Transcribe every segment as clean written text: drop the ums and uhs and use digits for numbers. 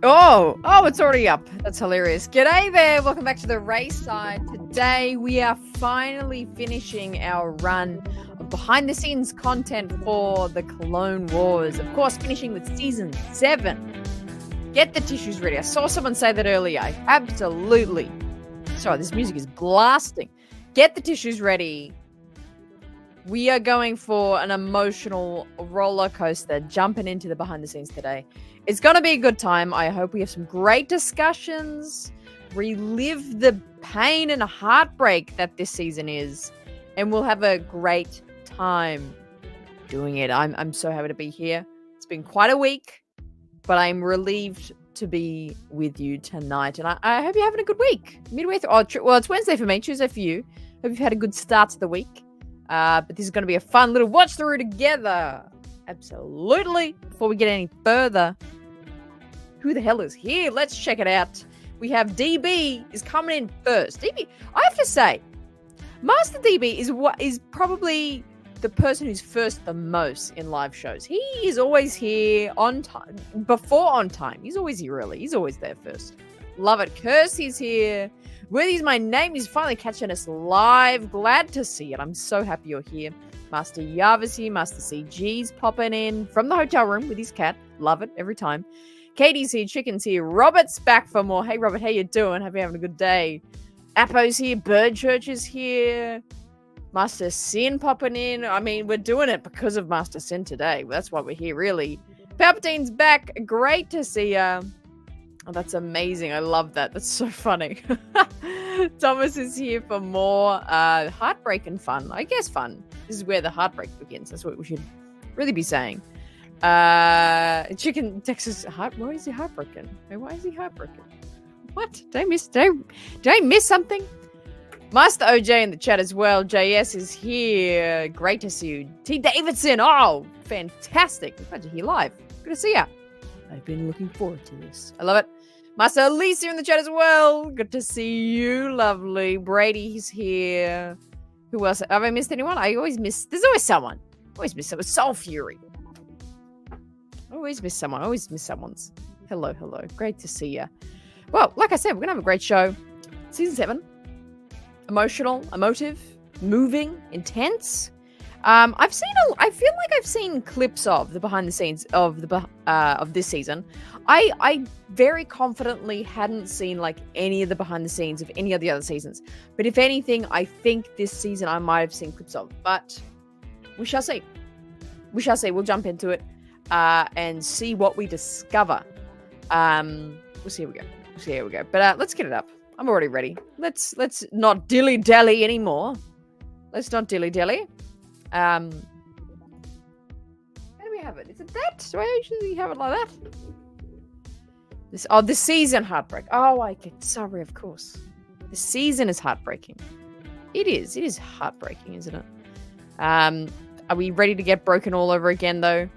Oh, it's already up. That's hilarious. G'day there. Welcome back to the race side. Today we are finally finishing our run of behind the scenes content for the Clone Wars. Of course, finishing with season 7. Get the tissues ready. I saw someone say that earlier. Absolutely. Sorry, this music is blasting. Get the tissues ready. We are going for an emotional roller coaster, jumping into the behind the scenes today. It's going to be a good time. I hope we have some great discussions, relive the pain and heartbreak that this season is, and we'll have a great time doing it. I'm so happy to be here. It's been quite a week, but I'm relieved to be with you tonight, and I hope you're having a good week. Midway through, well, it's Wednesday for me, Tuesday for you. Hope you've had a good start to the week. But this is going to be a fun little watch through together. Absolutely. Before we get any further, who the hell is here? Let's check it out. We have DB is coming in first. DB, I have to say, Master DB is probably the person who's first the most in live shows. He is always here on time, before on time. He's always here early. He's always there first. Love it. Kirsty's here. Worthy's my name. He's finally catching us live. Glad to see it. I'm so happy you're here. Master Yava's here. Master CG's popping in from the hotel room with his cat. Love it every time. Katie's here. Chicken's here. Robert's back for more. Hey, Robert, how you doing? Hope you're having a good day. Appo's here. Birdchurch is here. Master Sin popping in. I mean, we're doing it because of Master Sin today. That's why we're here, really. Palpatine's back. Great to see ya. Oh, that's amazing. I love that. That's so funny. Thomas is here for more heartbreak and fun. I guess fun. This is where the heartbreak begins. That's what we should really be saying. Chicken Texas why is he heartbroken? Why is he heartbroken? What? Did I miss something? Master OJ in the chat as well. JS is here. Great to see you. T Davidson. Oh, fantastic. I'm glad to hear live. Good to see ya. I've been looking forward to this. I love it. Master Elise here in the chat as well. Good to see you. Lovely. Brady's here. Who else? Have I missed anyone? I always miss. There's always someone. Always miss someone. Soul Fury. Always miss someone. Always miss someone's. Hello. Great to see you. Well, like I said, we're going to have a great show. Season 7. Emotional, emotive, moving, intense. I feel like I've seen clips of the behind the scenes of this season. I very confidently hadn't seen like any of the behind the scenes of any of the other seasons. But if anything, I think this season I might have seen clips of. But we shall see. We shall see. We'll jump into it and see what we discover. We'll see how we go. But let's get it up. I'm already ready. Let's not dilly-dally anymore. Let's not dilly-dally. How do we have it? Is it that? Do I usually have it like that? The season heartbreak. Oh, sorry, of course. The season is heartbreaking. It is. It is heartbreaking, isn't it? Are we ready to get broken all over again, though?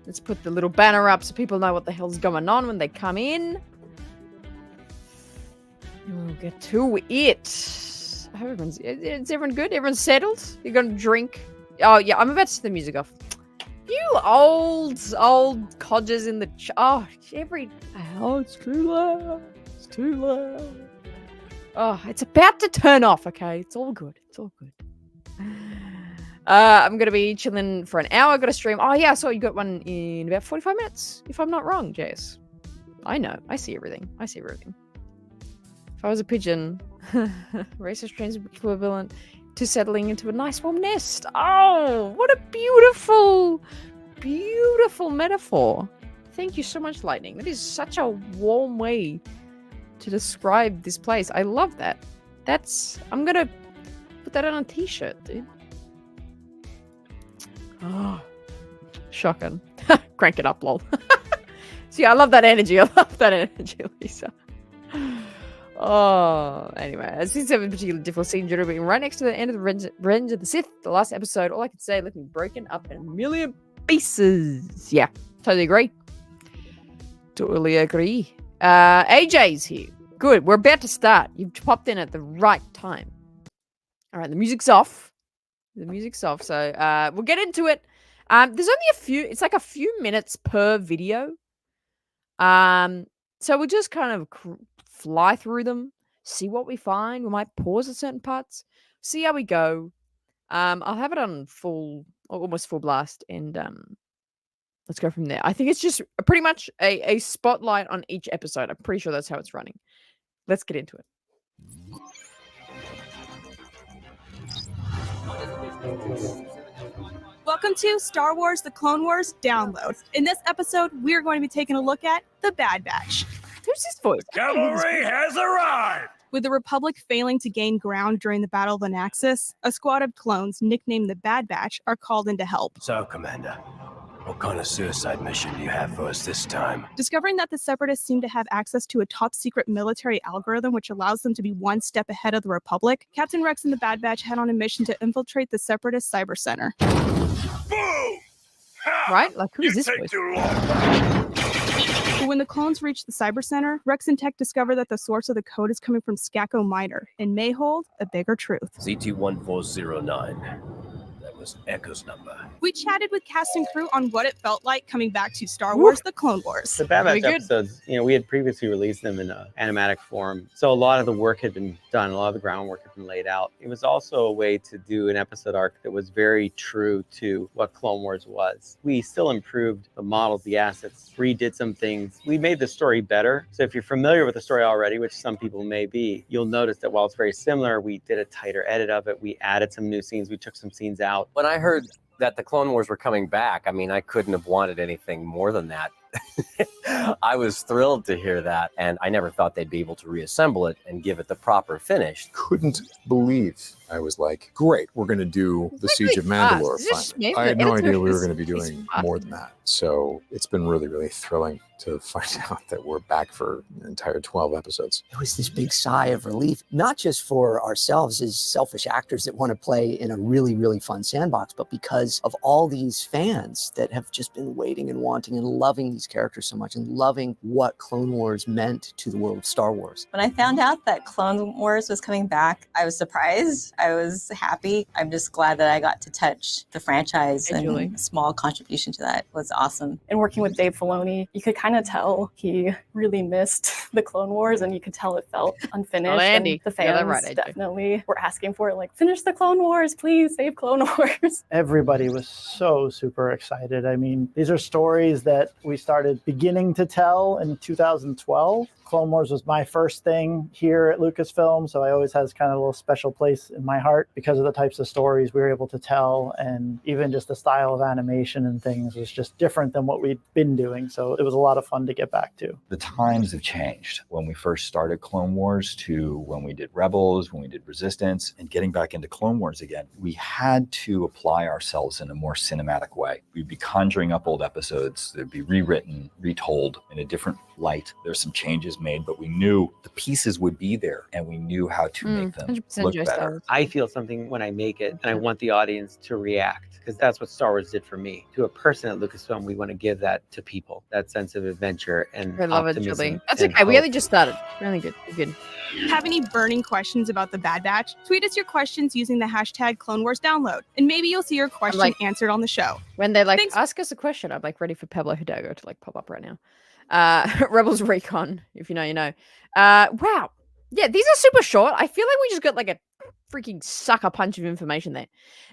Let's put the little banner up so people know what the hell's going on when they come in. We'll get to it. I hope is everyone good? Everyone's settled? You're going to drink? Oh, yeah, I'm about to turn the music off. You old codgers in the... Oh, it's too loud. It's too loud. Oh, it's about to turn off, okay? It's all good. I'm going to be chilling for an hour. I've got a stream. Oh, yeah, I saw you got one in about 45 minutes, if I'm not wrong, Jace. I know. I see everything. If I was a pigeon, racist trains equivalent to settling into a nice warm nest. Oh, what a beautiful, beautiful metaphor. Thank you so much, Lightning. That is such a warm way to describe this place. I love that. I'm going to put that on a t-shirt, dude. Oh, shocking. Crank it up, lol. See, I love that energy. Lisa. Oh, anyway, as this is a particularly difficult scene, due to being right next to the end of the Revenge of the Sith, the last episode, all I could say left me broken up in a million pieces. Yeah, totally agree. AJ's here. Good, we're about to start. You've popped in at the right time. All right, the music's off. So we'll get into it. There's only it's like a few minutes per video. So we'll just kind of fly through them, see what we find. We might pause at certain parts, see how we go. I'll have it on almost full blast, and let's go from there. I think it's just pretty much a spotlight on each episode. I'm pretty sure that's how it's running. Let's get into it. Welcome to Star Wars The Clone Wars Download. In this episode, we're going to be taking a look at the Bad Batch. Who's this voice? Cavalry has arrived! With the Republic failing to gain ground during the Battle of the Naxos, a squad of clones nicknamed the Bad Batch are called in to help. So, Commander, what kind of suicide mission do you have for us this time? Discovering that the Separatists seem to have access to a top-secret military algorithm which allows them to be one step ahead of the Republic, Captain Rex and the Bad Batch head on a mission to infiltrate the Separatist cyber center. Boom! Right? Like, who is this take voice? too long. But when the clones reach the cyber center, Rex and Tech discover that the source of the code is coming from Skako Minor and may hold a bigger truth. CT-1409. That was Echo's number. We chatted with cast and crew on what it felt like coming back to Star Wars The Clone Wars. The Bad Batch Very good. episodes, we had previously released them in an animatic form. So a lot of the work had been done, a lot of the groundwork had been laid out. It was also a way to do an episode arc that was very true to what Clone Wars was. We still improved the models, the assets, redid some things. We made the story better. So if you're familiar with the story already, which some people may be, you'll notice that while it's very similar, we did a tighter edit of it. We added some new scenes. We took some scenes out. When I heard that the Clone Wars were coming back, I mean, I couldn't have wanted anything more than that. I was thrilled to hear that, and I never thought they'd be able to reassemble it and give it the proper finish. Couldn't believe. I was like, great, we're going to do the Siege of Mandalore finally. I had no idea we were going to be doing more than that. So it's been really, really thrilling to find out that we're back for an entire 12 episodes. It was this big sigh of relief, not just for ourselves as selfish actors that want to play in a really, really fun sandbox, but because of all these fans that have just been waiting and wanting and loving these characters so much and loving what Clone Wars meant to the world of Star Wars. When I found out that Clone Wars was coming back, I was surprised. I was happy. I'm just glad that I got to touch the franchise, and a small contribution to that was awesome. And working with Dave Filoni, you could kind of tell he really missed the Clone Wars, and you could tell it felt unfinished. Andy. And the fans definitely were asking for it, like, finish the Clone Wars, please, save Clone Wars. Everybody was so super excited. I mean, these are stories that we started beginning to tell in 2012. Clone Wars was my first thing here at Lucasfilm, so I always has kind of a little special place in my heart because of the types of stories we were able to tell, and even just the style of animation and things was just different than what we'd been doing. So it was a lot of fun to get back to. The times have changed when we first started Clone Wars to when we did Rebels, when we did Resistance, and getting back into Clone Wars again. We had to apply ourselves in a more cinematic way. We'd be conjuring up old episodes, they'd be rewritten, retold in a different light. There's some changes made, but we knew the pieces would be there, and we knew how to make them look better. I feel something when I make it, and I want the audience to react, because that's what Star Wars did for me. To a person at Lucasfilm, we want to give that to people, that sense of adventure and I love it, optimism. Julie. That's okay. We only just started. Really good. Good. Have any burning questions about the Bad Batch? Tweet us your questions using the hashtag Clone Wars Download, and maybe you'll see your question answered on the show. When they ask us a question, I'm ready for Pablo Hidalgo to pop up right now. Rebels Recon, if you know, you know. Wow. Yeah, these are super short. I feel like we just got a freaking sucker punch of information there.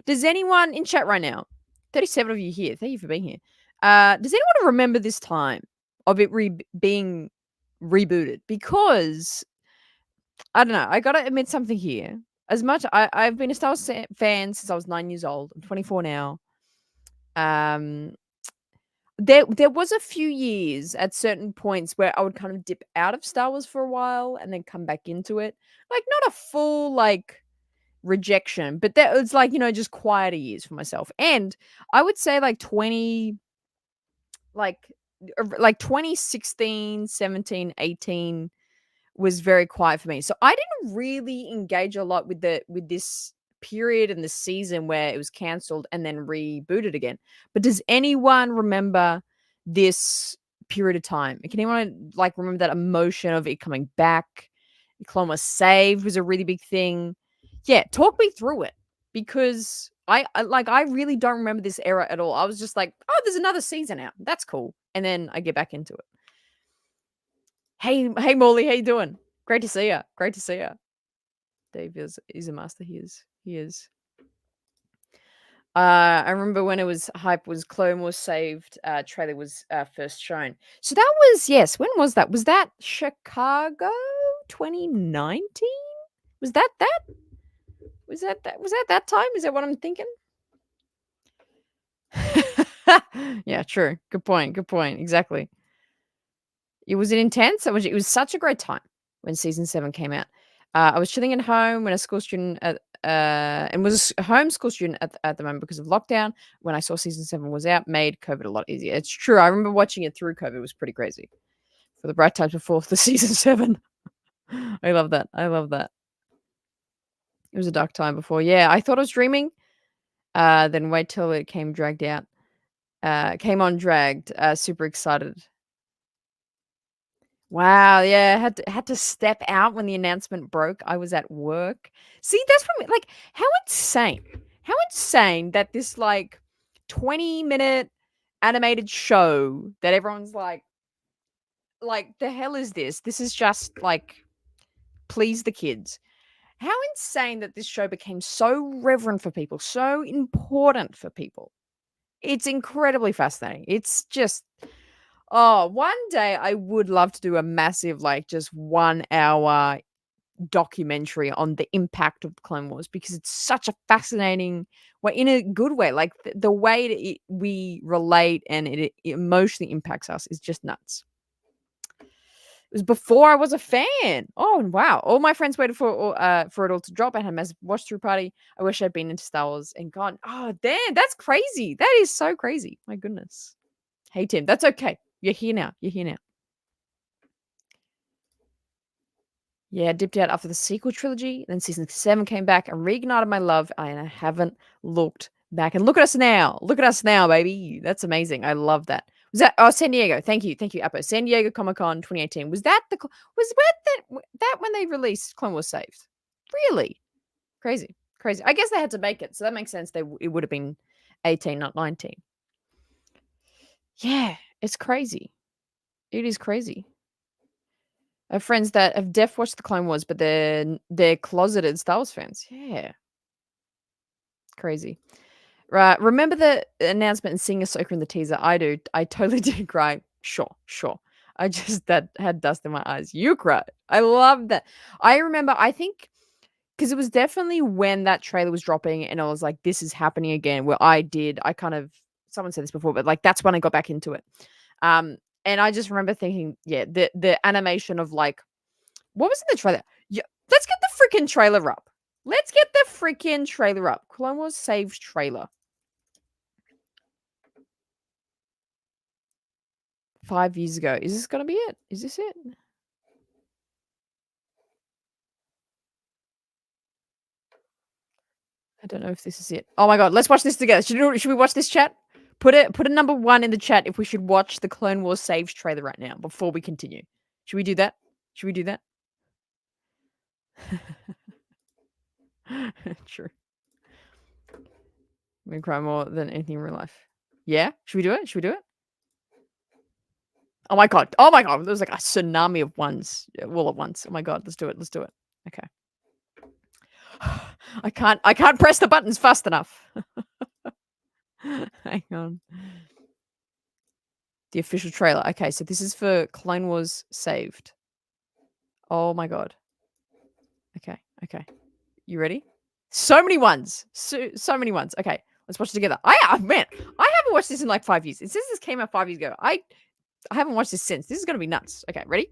Does anyone in chat right now, 37 of you here, thank you for being here. Does anyone remember this time of it being rebooted? Because, I don't know, I gotta admit something here. As much, I've been a Star Wars fan since I was 9 years old. I'm 24 now. There was a few years at certain points where I would kind of dip out of Star Wars for a while and then come back into it. Not a full rejection, but that was just quieter years for myself. And I would say 2016, 17, 18 was very quiet for me. So I didn't really engage a lot with this period in the season where it was cancelled and then rebooted again. But does anyone remember this period of time? Can anyone remember that emotion of it coming back? The Clone Wars saved was a really big thing. Yeah, talk me through it, because I really don't remember this era at all. I was just oh, there's another season out. That's cool. And then I get back into it. Hey, Morley, how you doing? Great to see you. Great to see you. Dave is a master. He is. I remember when it was hype was Clone Wars saved trailer was first shown. So that was, yes, when was that? Was that Chicago 2019? Was that that time? Is that what I'm thinking? Yeah, true. Good point. Exactly. It was intense. It was such a great time when season 7 came out. I was chilling at home when a school student and was a homeschool student at the moment because of lockdown. When I saw season 7 was out, made COVID a lot easier. It's true. I remember watching it through COVID. It was pretty crazy. For the bright times before the season 7. I love that. It was a dark time before. Yeah, I thought I was dreaming. Then wait till it came dragged out. Came on dragged. Super excited. Wow, yeah, had to step out when the announcement broke. I was at work. See, that's what like how insane that this like 20-minute animated show that everyone's like the hell is this? This is just like please the kids. How insane that this show became so reverent for people, so important for people. It's incredibly fascinating. It's just one day I would love to do a massive, like, just 1 hour documentary on the impact of the Clone Wars because it's such a fascinating way, in a good way. Like, the way we relate and it emotionally impacts us is just nuts. It was before I was a fan. Oh, wow. All my friends waited for it all to drop. I had a massive watch-through party. I wish I'd been into Star Wars and gone, oh, damn, that's crazy. That is so crazy. My goodness. Hey, Tim, that's okay. You're here now. Yeah, I dipped out after the sequel trilogy. Then season 7 came back and reignited my love. And I haven't looked back. And look at us now. Look at us now, baby. That's amazing. I love that. Was that San Diego? Thank you, Appo. San Diego Comic-Con 2018. Was that when they released Clone Wars Saved? Really? Crazy. I guess they had to make it, so that makes sense. It would have been 18, not 19. Yeah, it's crazy. It is crazy. I have friends that have def watched the Clone Wars, but they're closeted Star Wars fans. Yeah. Crazy. Right. Remember the announcement and seeing Ahsoka in the teaser? I do. I totally did cry. Sure. I just had dust in my eyes. You cried. I love that. I remember, I think, because it was definitely when that trailer was dropping and I was like, this is happening again, where someone said this before, but like that's when I got back into it. And I just remember thinking, yeah, the animation of like, what was in the trailer? Yeah, let's get the freaking trailer up. Clone Wars Saved trailer. 5 years ago. Is this gonna be it? Is this it? I don't know if this is it. Oh my god, let's watch this together. Should we watch this, chat? Put a number 1 in the chat if we should watch the Clone Wars Saved trailer right now before we continue. Should we do that? True. I'm gonna cry more than anything in real life. Yeah? Should we do it? Oh my god. There was like a tsunami of ones all at once. Oh my god, let's do it. Okay. I can't press the buttons fast enough. Hang on. The official trailer. Okay, so this is for Clone Wars Saved. Oh my god. Okay. You ready? So many ones. So many ones. Okay, let's watch it together. I haven't watched this in like 5 years. It says this came out 5 years ago. I haven't watched this since. This is gonna be nuts. Okay, ready?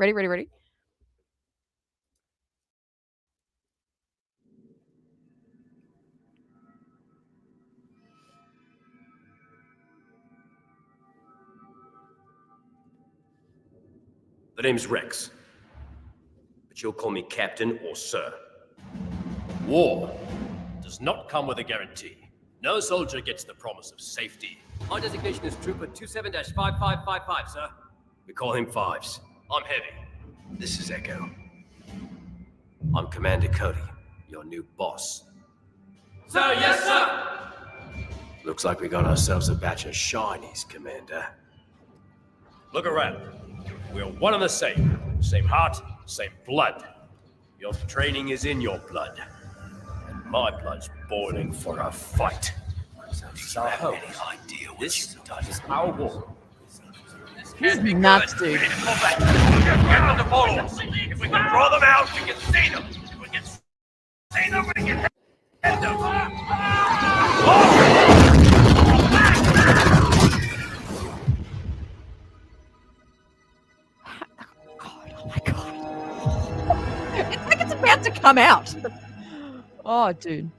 The name's Rex, but you'll call me Captain or Sir. War does not come with a guarantee. No soldier gets the promise of safety. My designation is Trooper 27-5555, sir. We call him Fives. I'm Heavy. This is Echo. I'm Commander Cody, your new boss. Sir, yes, sir! Looks like we got ourselves a batch of shinies, Commander. Look around. We're one and the same. Same heart, same blood. Your training is in your blood. And my blood's boiling for a fight. This is our home. This is our war. He's nuts, dude. Get on the photos. If we can draw them out, we can see them. If we can see them, we can hit them. Oh my god. It's like it's about to come out. Oh, dude.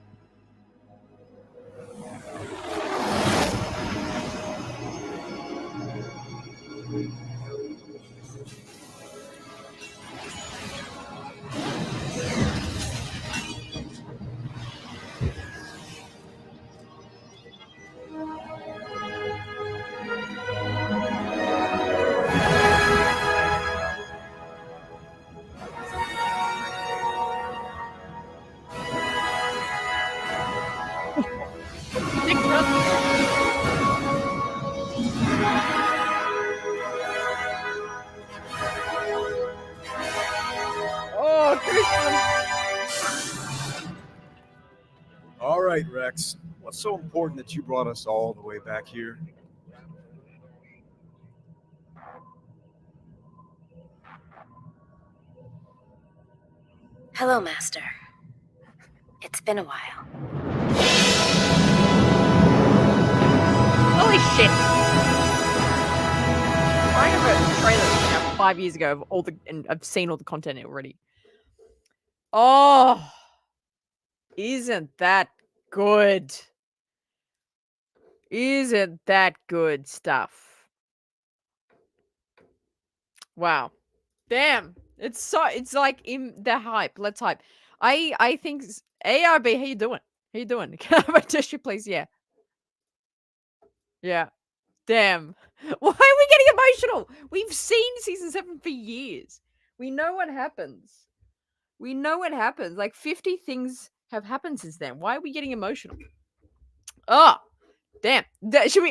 All right, Rex. What's so important that you brought us all the way back here? Hello, Master. It's been a while. Holy shit! I have a trailer 5 years ago of all the, and I've seen all the content already. Oh, isn't that good? Isn't that good stuff? Wow. Damn. It's like in the hype. Let's hype. I think ARB, how you doing? How you doing? Can I have a tissue, please? Yeah. Yeah. Damn. Why are we getting emotional? We've seen season 7 for years. We know what happens. We know what happens. Like 50 things have happened since then. Why are we getting emotional? Oh, damn. Should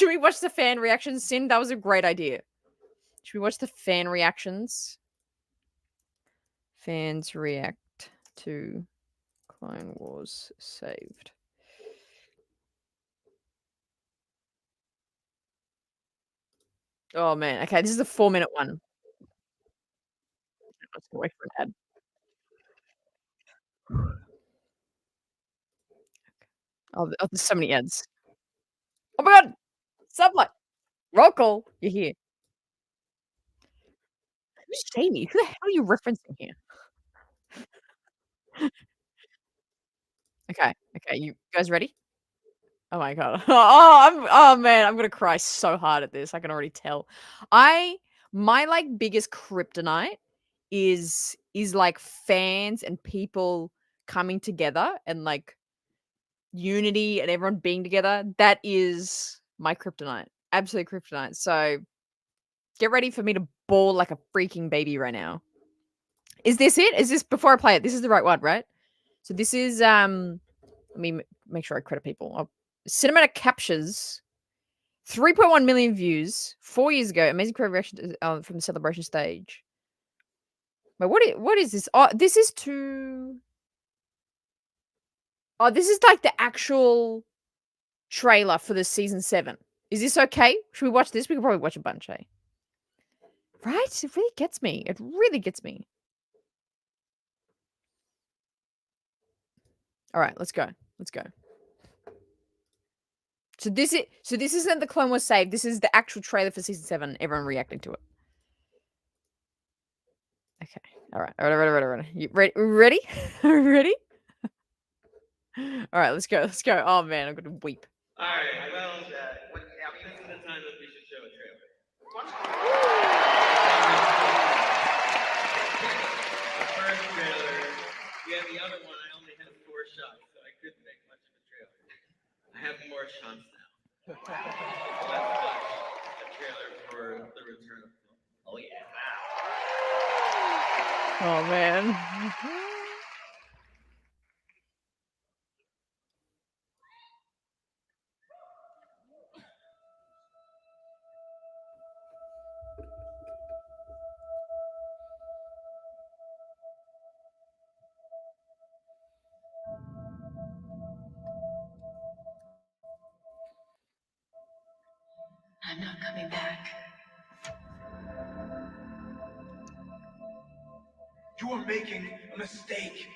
we watch the fan reactions, Sin? That was a great idea. Should we watch the fan reactions? Fans react to Clone Wars saved. Oh man. Okay, this is a 4-minute one. Let's go wait for an ad. Oh, there's so many ads. Oh my god! Sublet! Roll call. You're here. Who's Jamie? Who the hell are you referencing here? Okay. Okay, you guys ready? Oh my god. Oh man, I'm gonna cry so hard at this. I can already tell. My like biggest kryptonite is like fans and people coming together and like unity and everyone being together. That is my kryptonite. Absolute kryptonite. So get ready for me to bawl like a freaking baby right now. Is this it? Is this before I play it? This is the right one, right? So this is let me make sure I credit people. Cinematic captures 3.1 million views 4 years ago. Amazing crowd reaction from the celebration stage. But what is this? Oh, this is to. Oh, this is like the actual trailer for the season 7. Is this okay? Should we watch this? We could probably watch a bunch, eh? Right? It really gets me. It really gets me. All right, let's go. Let's go. So this isn't the Clone Wars save. This is the actual trailer for season 7. Everyone reacting to it. Okay. All right. All right. You ready? Ready? Ready? All right. Let's go. Let's go. Oh man, I'm gonna weep. All right. Well, this is the time that we should show a trailer. The first trailer. Yeah, the other one I only had 4 shots, so I couldn't make much of a trailer. I have more shots now. Let's watch the trailer for the return of Clone. Oh yeah. Oh man. I'm not coming back. You are making a mistake.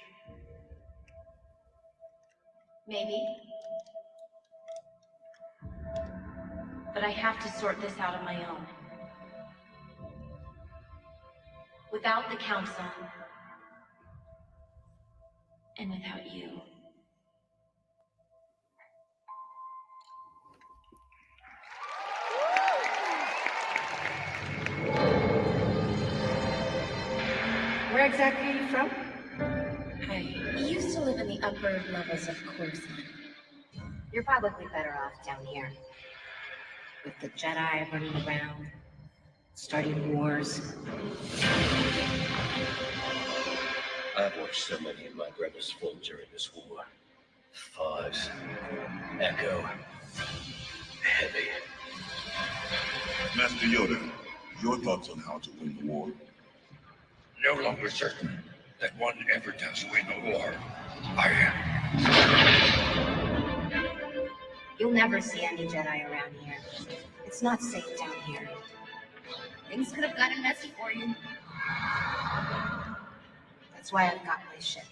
Maybe. But I have to sort this out on my own. Without the council. And without you. Where exactly are you from? I used to live in the upper levels of Coruscant. You're probably better off down here. With the Jedi running around, starting wars. I've watched so many of my brothers fall during this war. Fives, Echo, Heavy. Master Yoda, your thoughts on how to win the war? No longer certain that one ever does win a war. I am. You'll never see any Jedi around here. It's not safe down here. Things could have gotten messy for you. That's why I've got my ship.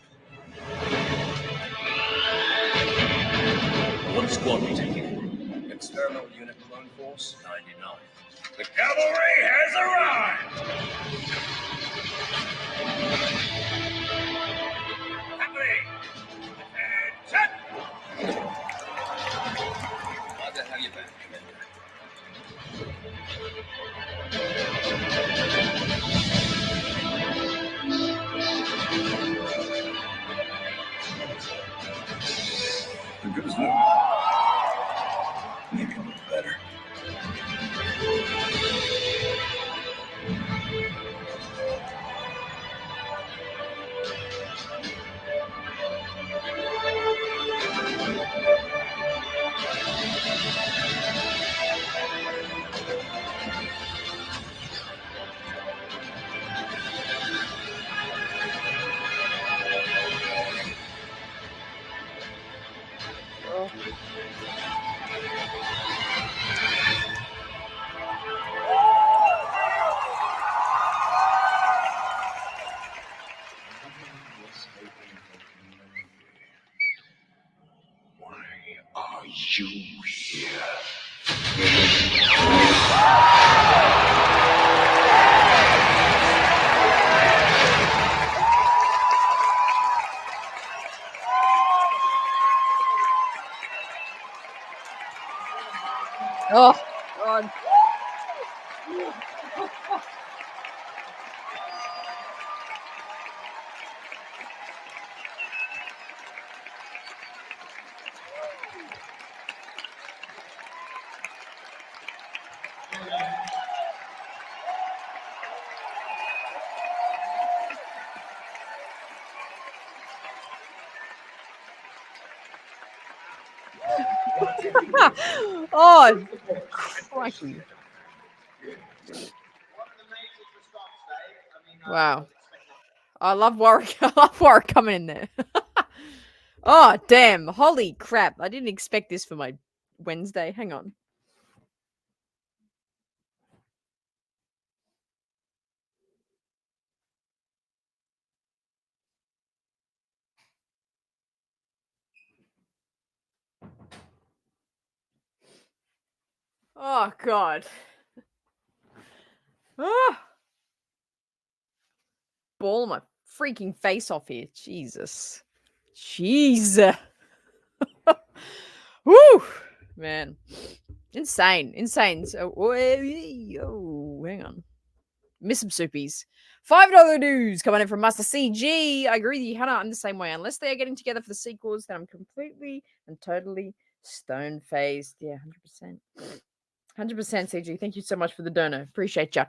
What squad we taking? Experimental Unit Clone Force 99. The cavalry has arrived! Cavalry! Attention! Glad to have you back, Commander. Good as new. Maybe a little better. Are you here? Oh, God. Oh, crikey. Wow. I love Warwick. I love Warwick coming in there. Oh, damn. Holy crap. I didn't expect this for my Wednesday. Hang on. Oh, God. Oh. Ball my freaking face off here. Jesus. Jeez. Woo. Man. Insane. Insane. So, oh, hang on. Miss some soupies. $5 dues coming in from Master CG. I agree with you, Hannah. I'm the same way. Unless they are getting together for the sequels, then I'm completely and totally stone-faced. Yeah, 100%. 100% CG. Thank you so much for the dono. Appreciate ya.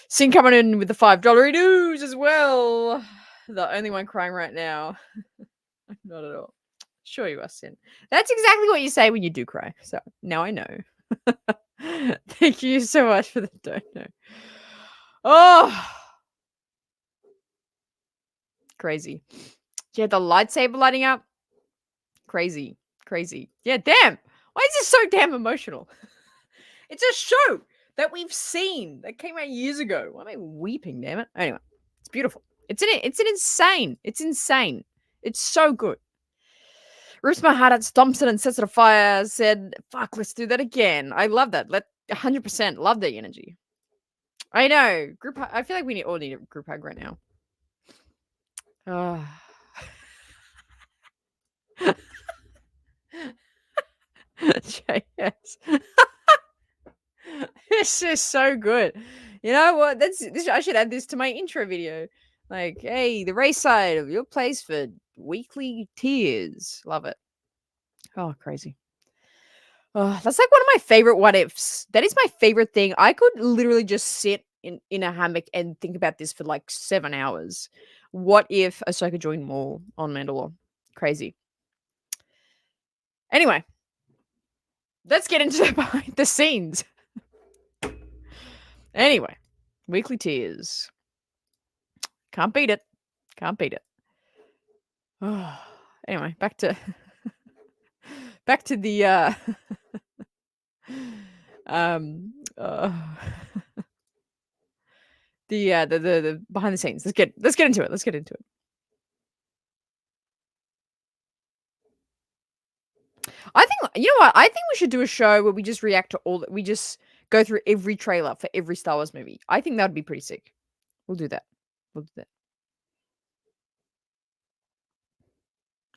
Sin coming in with the $5 dues as well. The only one crying right now. Not at all. Sure you are, Sin. That's exactly what you say when you do cry. So now I know. Thank you so much for the dono. Oh, crazy. Yeah, the lightsaber lighting up. Crazy. Crazy. Yeah, damn. Why is this so damn emotional? It's a show that we've seen that came out years ago. Why am I weeping, damn it? Anyway, it's beautiful. It's insane. It's insane. It's so good. Rips my heart out, stomps it and sets it afire. Said, fuck, let's do that again. I love that. 100% love the energy. I know. Group hug. I feel like we all need a group hug right now. JS. This is so good. You know what? I should add this to my intro video. Like, hey, the race side of your place for weekly tears. Love it. Oh, crazy. Oh, that's like one of my favorite what ifs. That is my favorite thing. I could literally just sit in a hammock and think about this for like 7 hours. What if Ahsoka joined Maul on Mandalore? Crazy. Anyway, let's get into the behind the scenes. Anyway, weekly tears. Can't beat it. Can't beat it. Oh, anyway, back to the the behind the scenes. Let's get into it. Let's get into it. I think, you know what? I think we should do a show where we just react to we just go through every trailer for every Star Wars movie. I think that would be pretty sick. We'll do that.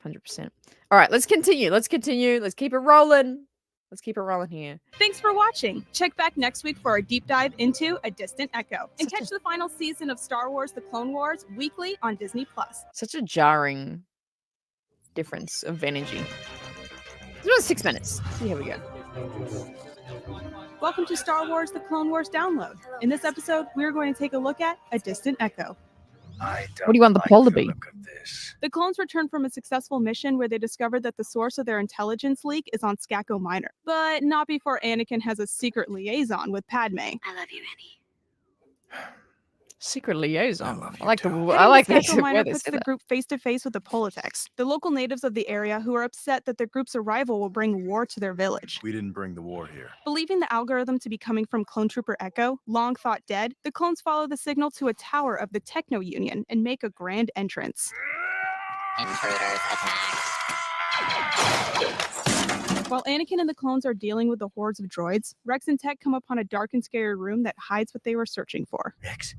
100%. All right, let's continue. Let's keep it rolling. Let's keep it rolling here. Thanks for watching. Check back next week for our deep dive into A Distant Echo. And catch the final season of Star Wars The Clone Wars weekly on Disney+. Such a jarring difference of energy. It's about 6 minutes. See, here we go. Welcome to Star Wars The Clone Wars Download. In this episode, we're going to take a look at A Distant Echo. What do you want the poll to be? The clones return from a successful mission where they discovered that the source of their intelligence leak is on Skako Minor, but not before Anakin has a secret liaison with Padme. I love you, Annie. Secret liaison. I like Skako Minor puts the group face to face with the Politics, the local natives of the area who are upset that their group's arrival will bring war to their village. We didn't bring the war here. Believing the algorithm to be coming from Clone Trooper Echo, long thought dead, the clones follow the signal to a tower of the Techno Union and make a grand entrance. Intruders attack. While Anakin and the clones are dealing with the hordes of droids, Rex and Tech come upon a dark and scary room that hides what they were searching for. Rex,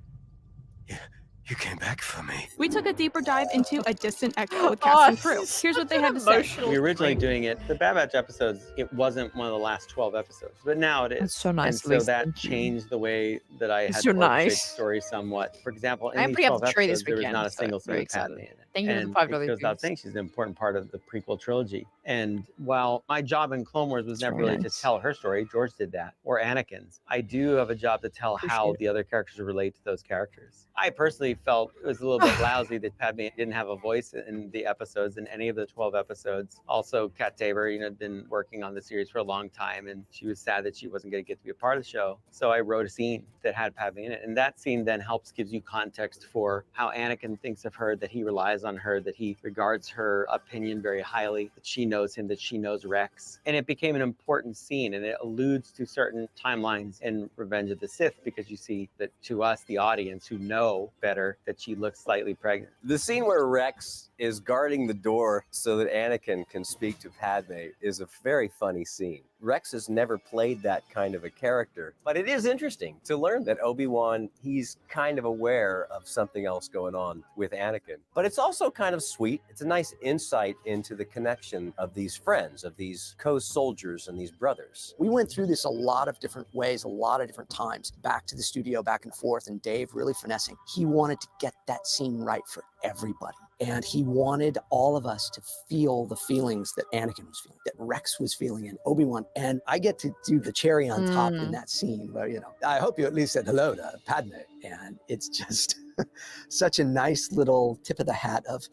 you came back for me. We took a deeper dive into A Distant Echo with cast and crew. Here's what they had to say. We originally doing it, the Bad Batch episodes, it wasn't one of the last 12 episodes, but now it is. That's so nice. And so that changed the way that I had to orchestrate the story somewhat. For example, in these 12 episodes, there was not a single scene of Padme in it. Thank you for the $5 goes without saying, she's an important part of the prequel trilogy. And while my job in Clone Wars was never really to tell her story, George did that, or Anakin's, I do have a job to tell how the other characters relate to those characters. I personally felt it was a little bit lousy that Padme didn't have a voice in the episodes, in any of the 12 episodes. Also, Kat Tabor, had been working on the series for a long time, and she was sad that she wasn't going to get to be a part of the show. So I wrote a scene that had Padme in it, and that scene then gives you context for how Anakin thinks of her, that he relies on her, that he regards her opinion very highly, that she knows him, that she knows Rex. And it became an important scene, and it alludes to certain timelines in Revenge of the Sith, because you see that to us, the audience who know better, that she looks slightly pregnant. The scene where Rex is guarding the door so that Anakin can speak to Padme is a very funny scene. Rex has never played that kind of a character, but it is interesting to learn that Obi-Wan, he's kind of aware of something else going on with Anakin. But it's also kind of sweet. It's a nice insight into the connection of these friends, of these co-soldiers and these brothers. We went through this a lot of different ways, a lot of different times, back to the studio, back and forth, and Dave really finessing. He wanted to get that scene right for everybody. And he wanted all of us to feel the feelings that Anakin was feeling, that Rex was feeling, and Obi-Wan. And I get to do the cherry on top in that scene where, I hope you at least said hello to Padme. And it's just such a nice little tip of the hat of,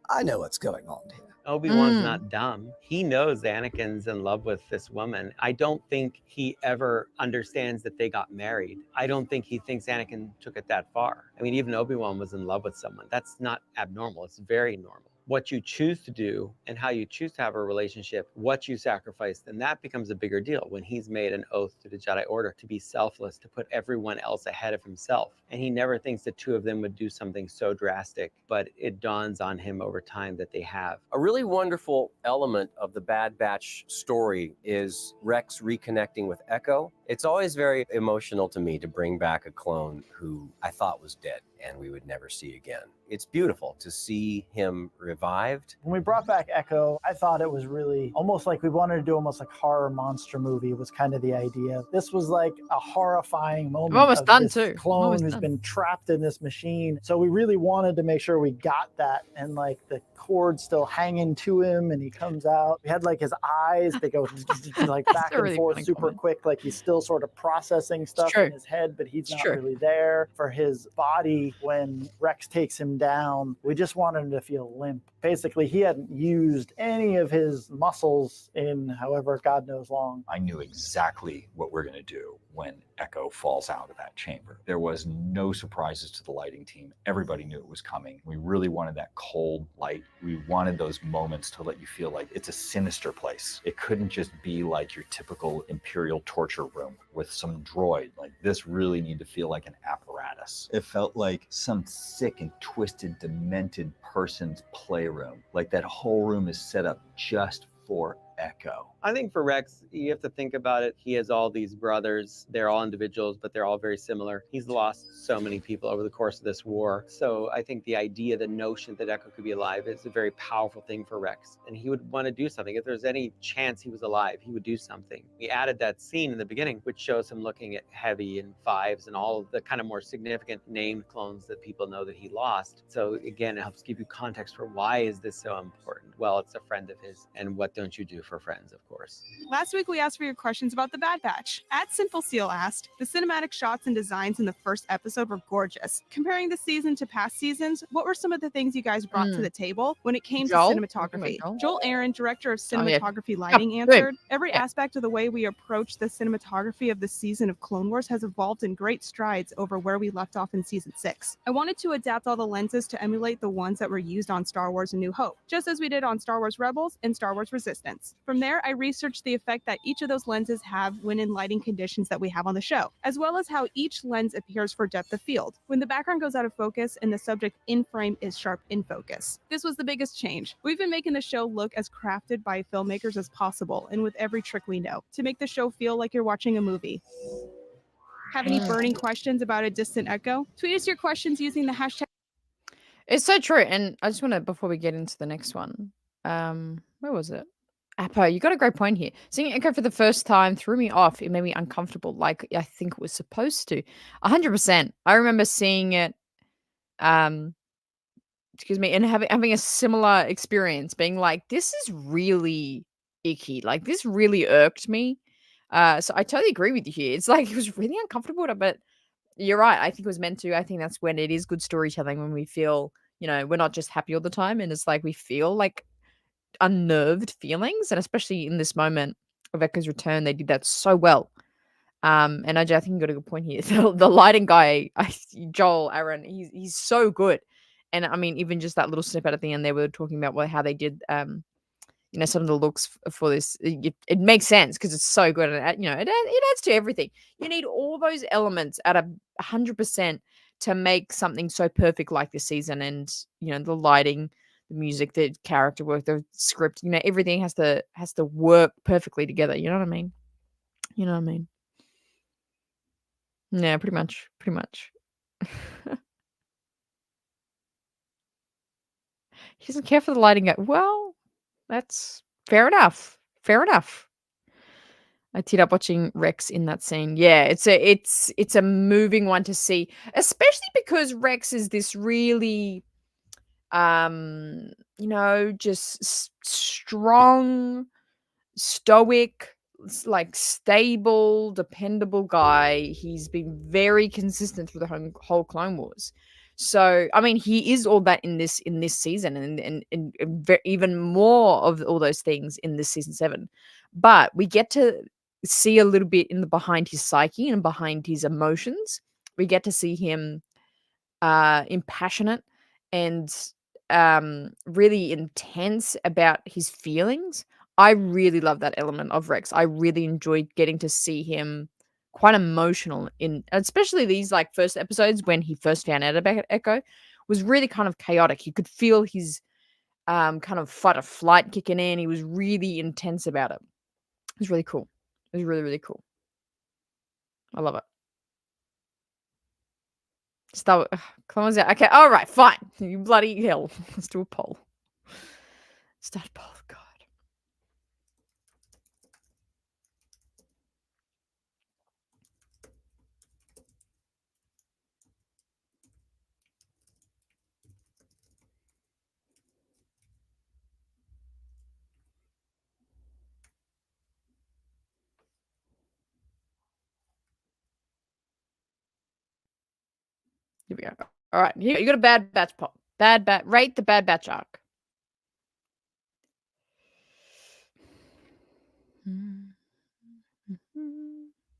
I know what's going on here. Obi-Wan's not dumb. He knows Anakin's in love with this woman. I don't think he ever understands that they got married. I don't think he thinks Anakin took it that far. I mean, even Obi-Wan was in love with someone. That's not abnormal. It's very normal. what you choose to do and how you choose to have a relationship, what you sacrifice, then that becomes a bigger deal when he's made an oath to the Jedi Order to be selfless, to put everyone else ahead of himself. And he never thinks the two of them would do something so drastic, but it dawns on him over time that they have. A really wonderful element of the Bad Batch story is Rex reconnecting with Echo. It's always very emotional to me to bring back a clone who I thought was dead and we would never see again. It's beautiful to see him revived. When we brought back Echo, I thought it was really almost like we wanted to do almost like horror monster movie was kind of the idea. This was like a horrifying moment. I'm almost of done this too. Clone who's been trapped in this machine. So we really wanted to make sure we got that, and like the cord still hanging to him and he comes out. We had like his eyes, they go like back and forth super quick, like he's still sort of processing stuff in his head, but he's not really there. For his body, when Rex takes him down, we just wanted him to feel limp. Basically, he hadn't used any of his muscles in however God knows long. I knew exactly what we're going to do when Echo falls out of that chamber. There was no surprises to the lighting team. Everybody knew it was coming. We really wanted that cold light. We wanted those moments to let you feel like it's a sinister place. It couldn't just be like your typical Imperial torture room with some droid. Like, this really needed to feel like an apparatus. It felt like some sick and twisted, demented person's playroom. Like that whole room is set up just for Echo. I think for Rex, you have to think about it. He has all these brothers. They're all individuals, but they're all very similar. He's lost so many people over the course of this war. So I think the idea, the notion that Echo could be alive is a very powerful thing for Rex. And he would want to do something. If there's any chance he was alive, he would do something. We added that scene in the beginning, which shows him looking at Heavy and Fives and all of the kind of more significant named clones that people know that he lost. So again, it helps give you context for why is this so important? Well, it's a friend of his. And what don't you do for friends, of course? Last week, we asked for your questions about the Bad Batch. Sinful Seal asked, the cinematic shots and designs in the first episode were gorgeous. Comparing the season to past seasons, what were some of the things you guys brought to the table when it came to cinematography? Joel Aaron, director of cinematography lighting, answered, every aspect of the way we approach the cinematography of the season of Clone Wars has evolved in great strides over where we left off in season 6. I wanted to adapt all the lenses to emulate the ones that were used on Star Wars A New Hope, just as we did on Star Wars Rebels and Star Wars Resistance. From there, I researched the effect that each of those lenses have when in lighting conditions that we have on the show, as well as how each lens appears for depth of field, when the background goes out of focus and the subject in frame is sharp in focus. This was the biggest change. We've been making the show look as crafted by filmmakers as possible, and with every trick we know, to make the show feel like you're watching a movie. Have any burning questions about A Distant Echo? Tweet us your questions using the hashtag. It's so true. And I just want to, before we get into the next one, where was it? Appo, you got a great point here. Seeing Echo for the first time threw me off. It made me uncomfortable, like I think it was supposed to. 100%. I remember seeing it, excuse me, and having a similar experience, being like, this is really icky. Like, this really irked me. So I totally agree with you here. It's like, it was really uncomfortable, but you're right. I think it was meant to. I think that's when it is good storytelling, when we feel, we're not just happy all the time. And it's like, we feel like unnerved feelings, and especially in this moment of Echo's return, they did that so well. And AJ, I think you got a good point here. The lighting guy, Joel Aaron, he's so good. And I mean, even just that little snippet at the end, they were talking about how they did, some of the looks for this. It makes sense because it's so good, and it adds to everything. You need all those elements at 100% to make something so perfect like this season. And the lighting, the music, the character work, the script, everything has to work perfectly together. You know what I mean? Yeah, pretty much. He doesn't care for the lighting. Well, that's fair enough. I teared up watching Rex in that scene. Yeah, it's a moving one to see, especially because Rex is this really just strong, stoic, like stable, dependable guy. He's been very consistent through the whole Clone Wars. So, I mean, he is all that in this season, and even more of all those things in this season 7. But we get to see a little bit in the behind his psyche and behind his emotions. We get to see him impassionate and really intense about his feelings. I really love that element of Rex. I really enjoyed getting to see him quite emotional in especially these like first episodes when he first found out about Echo was really kind of chaotic. You could feel his kind of fight or flight kicking in. He was really intense about it. It was really cool. It was really, really cool. I love it. Start Clone Wars out. Okay, all right, fine. You bloody hell. Let's do a poll. Start a poll. God. Here we go. All right, you got a Bad Batch poll. Rate the Bad Batch arc.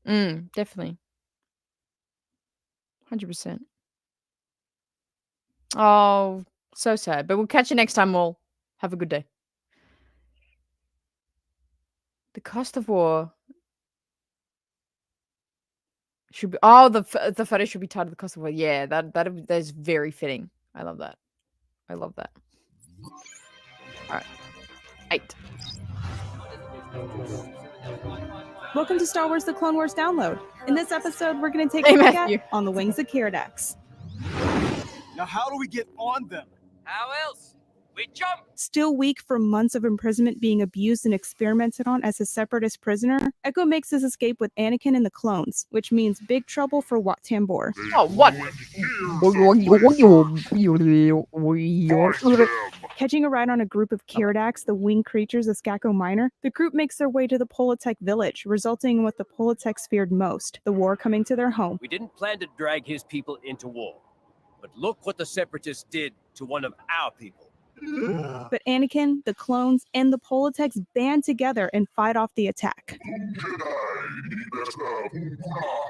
Definitely. 100%. Oh, so sad. But we'll catch you next time, all. Have a good day. The cost of war should be. Oh, the photo should be tied to the cost of war. Yeah, that's very fitting. I love that. I love that. All right. 8. Welcome to Star Wars: The Clone Wars Download. In this episode, we're going to take a look at On the Wings of Keeradaks. Now, how do we get on them? How else? We jump! Still weak from months of imprisonment being abused and experimented on as a separatist prisoner, Echo makes his escape with Anakin and the clones, which means big trouble for Wat Tambor. Oh, what? Catching a ride on a group of Keeradaks, the winged creatures of Skako Minor, the group makes their way to the Politech village, resulting in what the Politechs feared most, the war coming to their home. We didn't plan to drag his people into war, but look what the Separatists did to one of our people. But Anakin, the clones, and the Politechs band together and fight off the attack.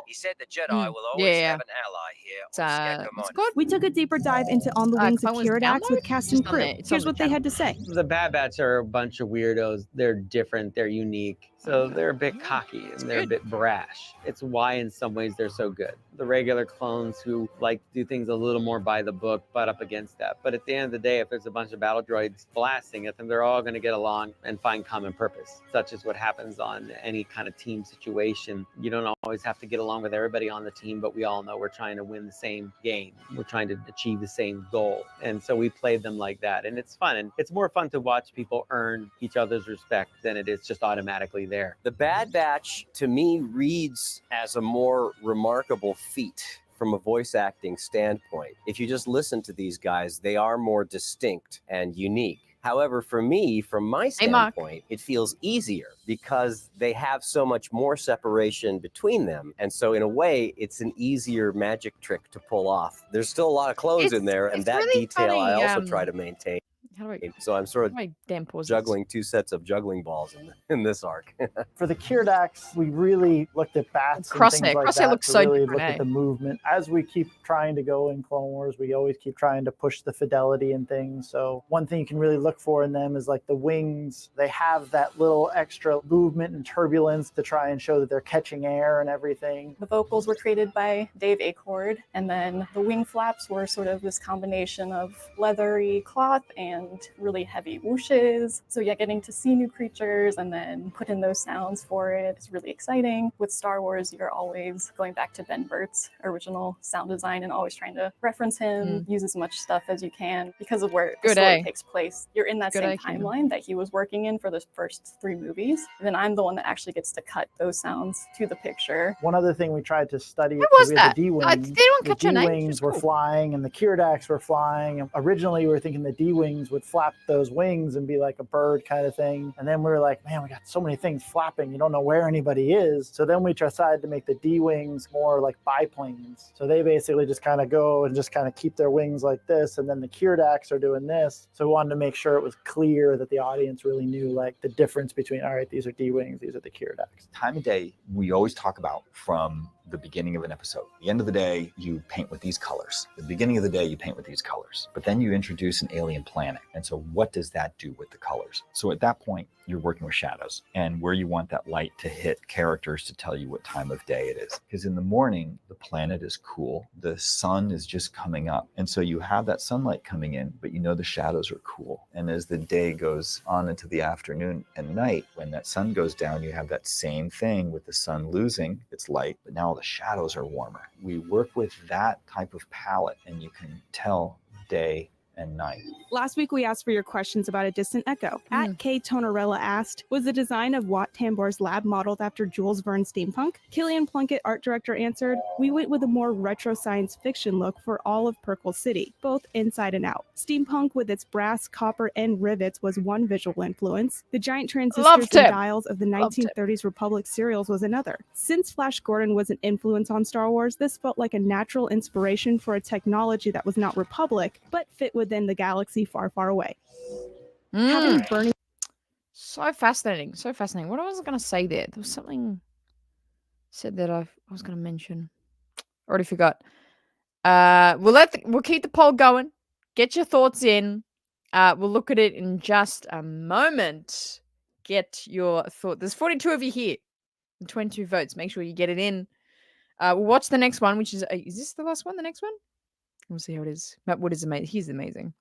He said the Jedi will always have an ally here on Skako Minor. We took a deeper dive into On the Wings of Keeradaks with cast and crew. Here's what they had to say. The Bad Batch are a bunch of weirdos. They're different. They're unique. So they're a bit cocky and they're a bit brash. It's why in some ways they're so good. The regular clones who like to do things a little more by the book butt up against that. But at the end of the day, if there's a bunch of battle droids blasting at them, they're all going to get along and find common purpose. Such is what happens on any kind of team situation. You don't always have to get along with everybody on the team, but we all know we're trying to win the same game. We're trying to achieve the same goal. And so we played them like that. And it's fun. And it's more fun to watch people earn each other's respect than it is just automatically there. The Bad Batch, to me, reads as a more remarkable feat from a voice acting standpoint. If you just listen to these guys, they are more distinct and unique. However, for me, from my standpoint, it feels easier because they have so much more separation between them. And so in a way, it's an easier magic trick to pull off. There's still a lot of clones in there, and that really detail funny, I also try to maintain. So I'm sort of juggling 2 sets of juggling balls in this arc. For the Keeradaks, we really looked at bats and things like that. Looks so really different, look at the movement. As we keep trying to go in Clone Wars, we always keep trying to push the fidelity and things. So one thing you can really look for in them is like the wings. They have that little extra movement and turbulence to try and show that they're catching air and everything. The vocals were created by Dave Acord, and then the wing flaps were sort of this combination of leathery cloth and really heavy whooshes. So yeah, getting to see new creatures and then put in those sounds for it is really exciting. With Star Wars, you're always going back to Ben Burtt's original sound design and always trying to reference him, use as much stuff as you can because of where the story takes place. You're in that same timeline that he was working in for the first 3 movies. And then I'm the one that actually gets to cut those sounds to the picture. One other thing we tried to study was that? The D-Wings. The D-Wings were flying and the Keeradaks were flying. And originally, we were thinking the D-Wings would flap those wings and be like a bird kind of thing. And then we were like, man, we got so many things flapping. You don't know where anybody is. So then we decided to make the D-Wings more like biplanes. So they basically just kind of go and just kind of keep their wings like this. And then the Keeradaks are doing this. So we wanted to make sure it was clear that the audience really knew like the difference between, all right, these are D-Wings, these are the Keeradaks. Time of day, we always talk about from the beginning of an episode. At the end of the day, you paint with these colors. At the beginning of the day, you paint with these colors. But then you introduce an alien planet. And so what does that do with the colors? So at that point, you're working with shadows and where you want that light to hit characters to tell you what time of day it is. Because in the morning, the planet is cool. The sun is just coming up. And so you have that sunlight coming in, but you know the shadows are cool. And as the day goes on into the afternoon and night, when that sun goes down, you have that same thing with the sun losing its light, but now the shadows are warmer. We work with that type of palette and you can tell day and night. Last week, we asked for your questions about A Distant Echo. At K. Tonorella asked, was the design of Watt Tambor's lab modeled after Jules Verne's steampunk? Killian Plunkett, art director, answered, we went with a more retro science fiction look for all of Perkle City, both inside and out. Steampunk with its brass, copper, and rivets was one visual influence. The giant transistors and dials of the 1930s Republic serials was another. Since Flash Gordon was an influence on Star Wars, this felt like a natural inspiration for a technology that was not Republic, but fit within the galaxy far, far away. Having burning. So fascinating. So fascinating. What was I going to say there? There was something said that I was going to mention. Already forgot. We'll keep the poll going. Get your thoughts in. We'll look at it in just a moment. Get your thought. There's 42 of you here. 22 votes. Make sure you get it in. We'll watch the next one, which is this the last one? The next one? We'll see how it is. Matt Wood is amazing. He's amazing.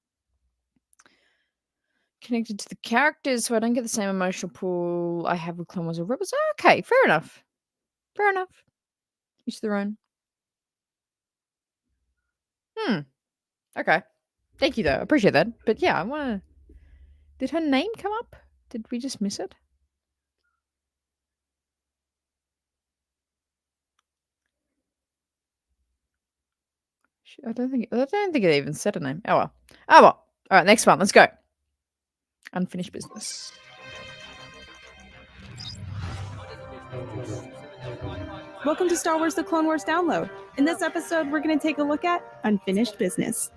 Connected to the characters, so I don't get the same emotional pull I have with Clone Wars or Rebels. Okay, fair enough. Fair enough. Each their own. Okay. Thank you, though. I appreciate that. But yeah, I want to... Did her name come up? Did we just miss it? I don't think it even said her name. Oh well. Oh well. All right, next one. Let's go. Unfinished business. Welcome to Star Wars The Clone Wars Download. In this episode, we're going to take a look at Unfinished Business.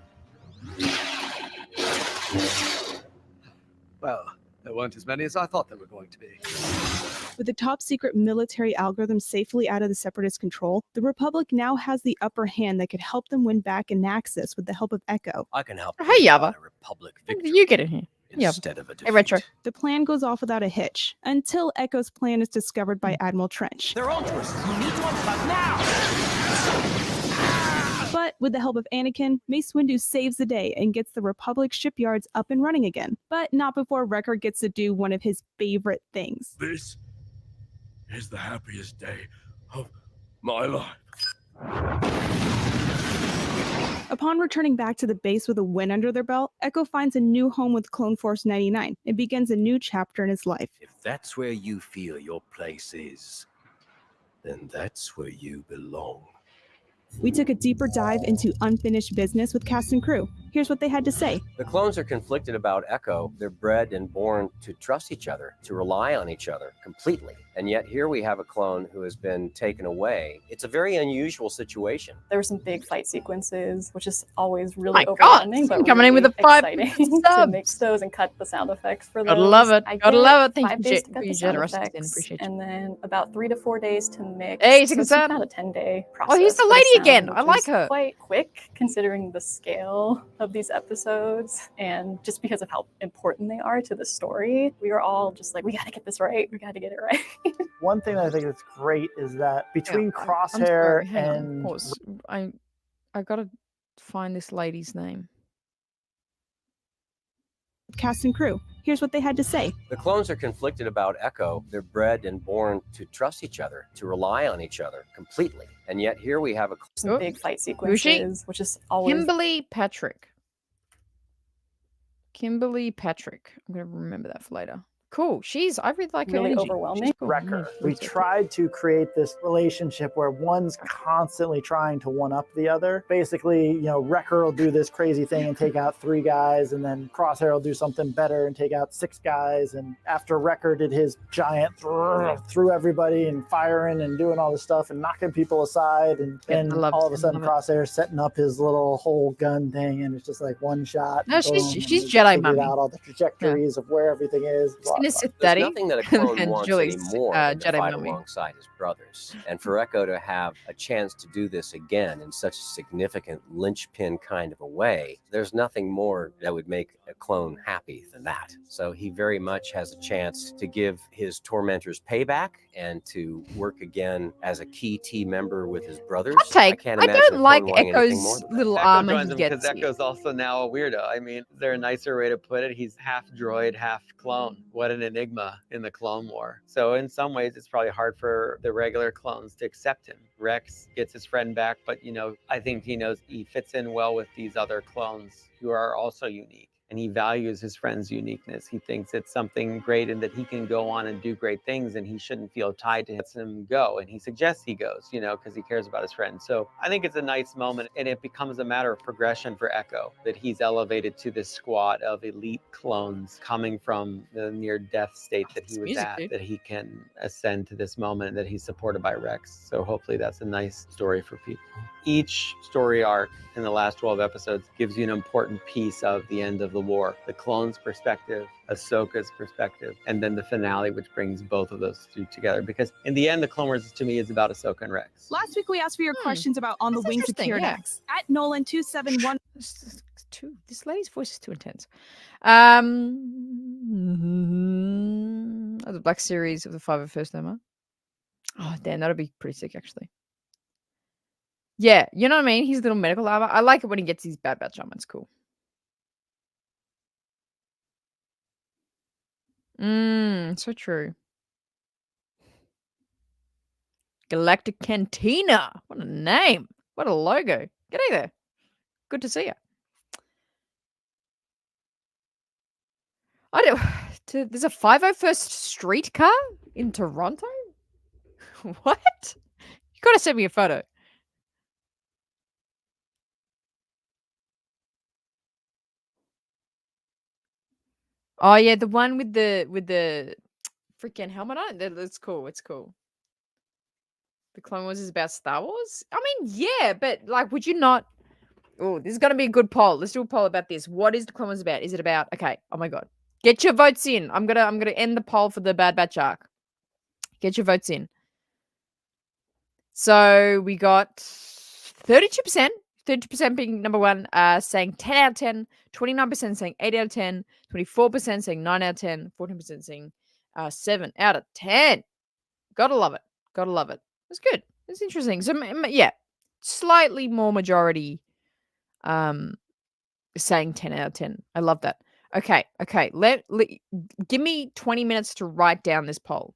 Well, there weren't as many as I thought there were going to be. With the top secret military algorithm safely out of the Separatist control, the Republic now has the upper hand that could help them win back in Naxos with the help of Echo. I can help. Hey, Yava. Republic You get in here. instead of a defeat. Hey, Retro. The plan goes off without a hitch, until Echo's plan is discovered by Admiral Trench. They're onto us. You need to unplug now. But with the help of Anakin, Mace Windu saves the day and gets the Republic shipyards up and running again. But not before Wrecker gets to do one of his favorite things. This is the happiest day of my life. Upon returning back to the base with a win under their belt, Echo finds a new home with Clone Force 99 and begins a new chapter in his life. If that's where you feel your place is, then that's where you belong. We took a deeper dive into Unfinished Business with cast and crew. Here's what they had to say. The clones are conflicted about Echo. They're bred and born to trust each other, to rely on each other completely. And yet here we have a clone who has been taken away. It's a very unusual situation. There were some big fight sequences, which is always really overwhelming. But coming in with a exciting to mix those and cut the sound effects for those. Gotta love it. Gotta love it. Thank 5 you days to cut for the your sound generosity. effects, Appreciate you. and then about 3 to 4 days to mix. Hey, so it's Sigurd. about a 10-day process. Oh, here's the for lady sound, again. I which like is her. Quite quick considering the scale of these episodes, and just because of how important they are to the story, we were all just like, we got to get this right. We got to get it right. One thing that I think that's great is that between I'm Crosshair sorry, hang on, and pause. I gotta find this lady's name. Cast and crew. Here's what they had to say. The clones are conflicted about Echo. They're bred and born to trust each other, to rely on each other completely. And yet here we have Some big fight sequences, which is always... Kimberly Patrick. Kimberly Patrick. I'm gonna remember that for later. Cool. I really like her really energy. overwhelming. She's cool. Wrecker. Yeah, We tried to create this relationship where one's constantly trying to one up the other. Basically, Wrecker will do this crazy thing and take out 3 guys, and then Crosshair will do something better and take out 6 guys. And after Wrecker did his giant through everybody and firing and doing all this stuff and knocking people aside, and then all of a sudden Crosshair setting up his little whole gun thing, and it's just like one shot. No, boom, she's and Jedi figured mommy. out all the trajectories of where everything is. in a Sith There's daddy. nothing that a clone And wants Julie's anymore than to Jedi fight mummy. alongside his brothers. And for Echo to have a chance to do this again in such a significant linchpin kind of a way, there's nothing more that would make a clone happy than that. So he very much has a chance to give his tormentors payback and to work again as a key team member with his brothers. I can't imagine don't like wanting anything more Echo's than that. little Echo armor joins he him because gets here. Echo's also now a weirdo. I mean, is there a nicer way to put it? He's half droid, half clone. What an enigma in the Clone War. So in some ways, it's probably hard for the regular clones to accept him. Rex gets his friend back, but you know, I think he knows he fits in well with these other clones who are also unique. And he values his friend's uniqueness. He thinks it's something great and that he can go on and do great things and he shouldn't feel tied to him go. And he suggests he goes, you know, because he cares about his friend. So I think it's a nice moment and it becomes a matter of progression for Echo, that he's elevated to this squad of elite clones coming from the near death state that he was at, that he can ascend to this moment, that he's supported by Rex. So hopefully that's a nice story for people. Each story arc in the last 12 episodes gives you an important piece of the end of the war. The clone's perspective, Ahsoka's perspective, and then the finale, which brings both of those two together. Because in the end, the Clone Wars to me is about Ahsoka and Rex. Last week we asked for your questions about On the Wings of Keeradaks. At Nolan271. This lady's voice is too intense. The Black Series of the 501st Number. Oh, damn, that'll be pretty sick, actually. Yeah, you know what I mean? His little medical armor. I like it when he gets his Bad Batch armor. It's cool. So true. Galactic Cantina. What a name. What a logo. G'day there. Good to see you. There's a 501st streetcar in Toronto? What? You gotta send me a photo. Oh yeah, the one with the freaking helmet on it. That's cool. It's cool. The Clone Wars is about Star Wars? I mean, yeah, but like, would you not? Oh, this is gonna be a good poll. Let's do a poll about this. What is the Clone Wars about? Is it about? Okay. Oh my god, get your votes in. I'm gonna end the poll for the Bad Batch arc. Get your votes in. So we got 32%. 32% being number one, saying 10 out of 10, 29% saying 8 out of 10, 24% saying 9 out of 10, 14% saying 7 out of 10. Gotta love it. Gotta love it. It's good. It's interesting. So, yeah, slightly more majority saying 10 out of 10. I love that. Okay. Give me 20 minutes to write down this poll.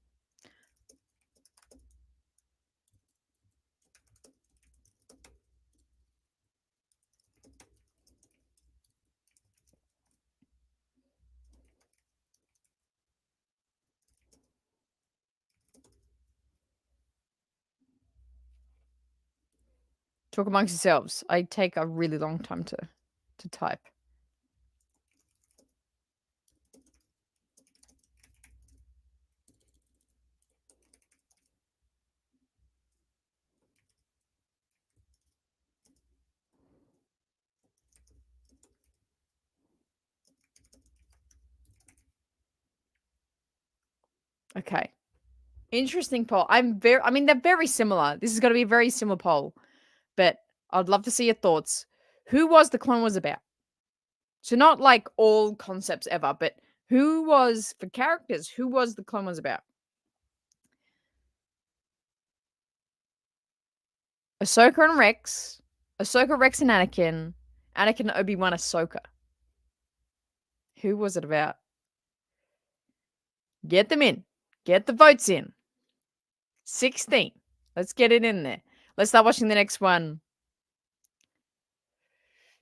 Talk amongst yourselves. I take a really long time to type. Okay. Interesting poll. I mean, they're very similar. This is going to be a very similar poll, but I'd love to see your thoughts. Who was the Clone Wars about? So not like all concepts ever, but who was, for characters, who was the Clone Wars about? Ahsoka and Rex. Ahsoka, Rex, and Anakin. Anakin, Obi-Wan, Ahsoka. Who was it about? Get them in. Get the votes in. 16. Let's get it in there. Let's start watching the next one.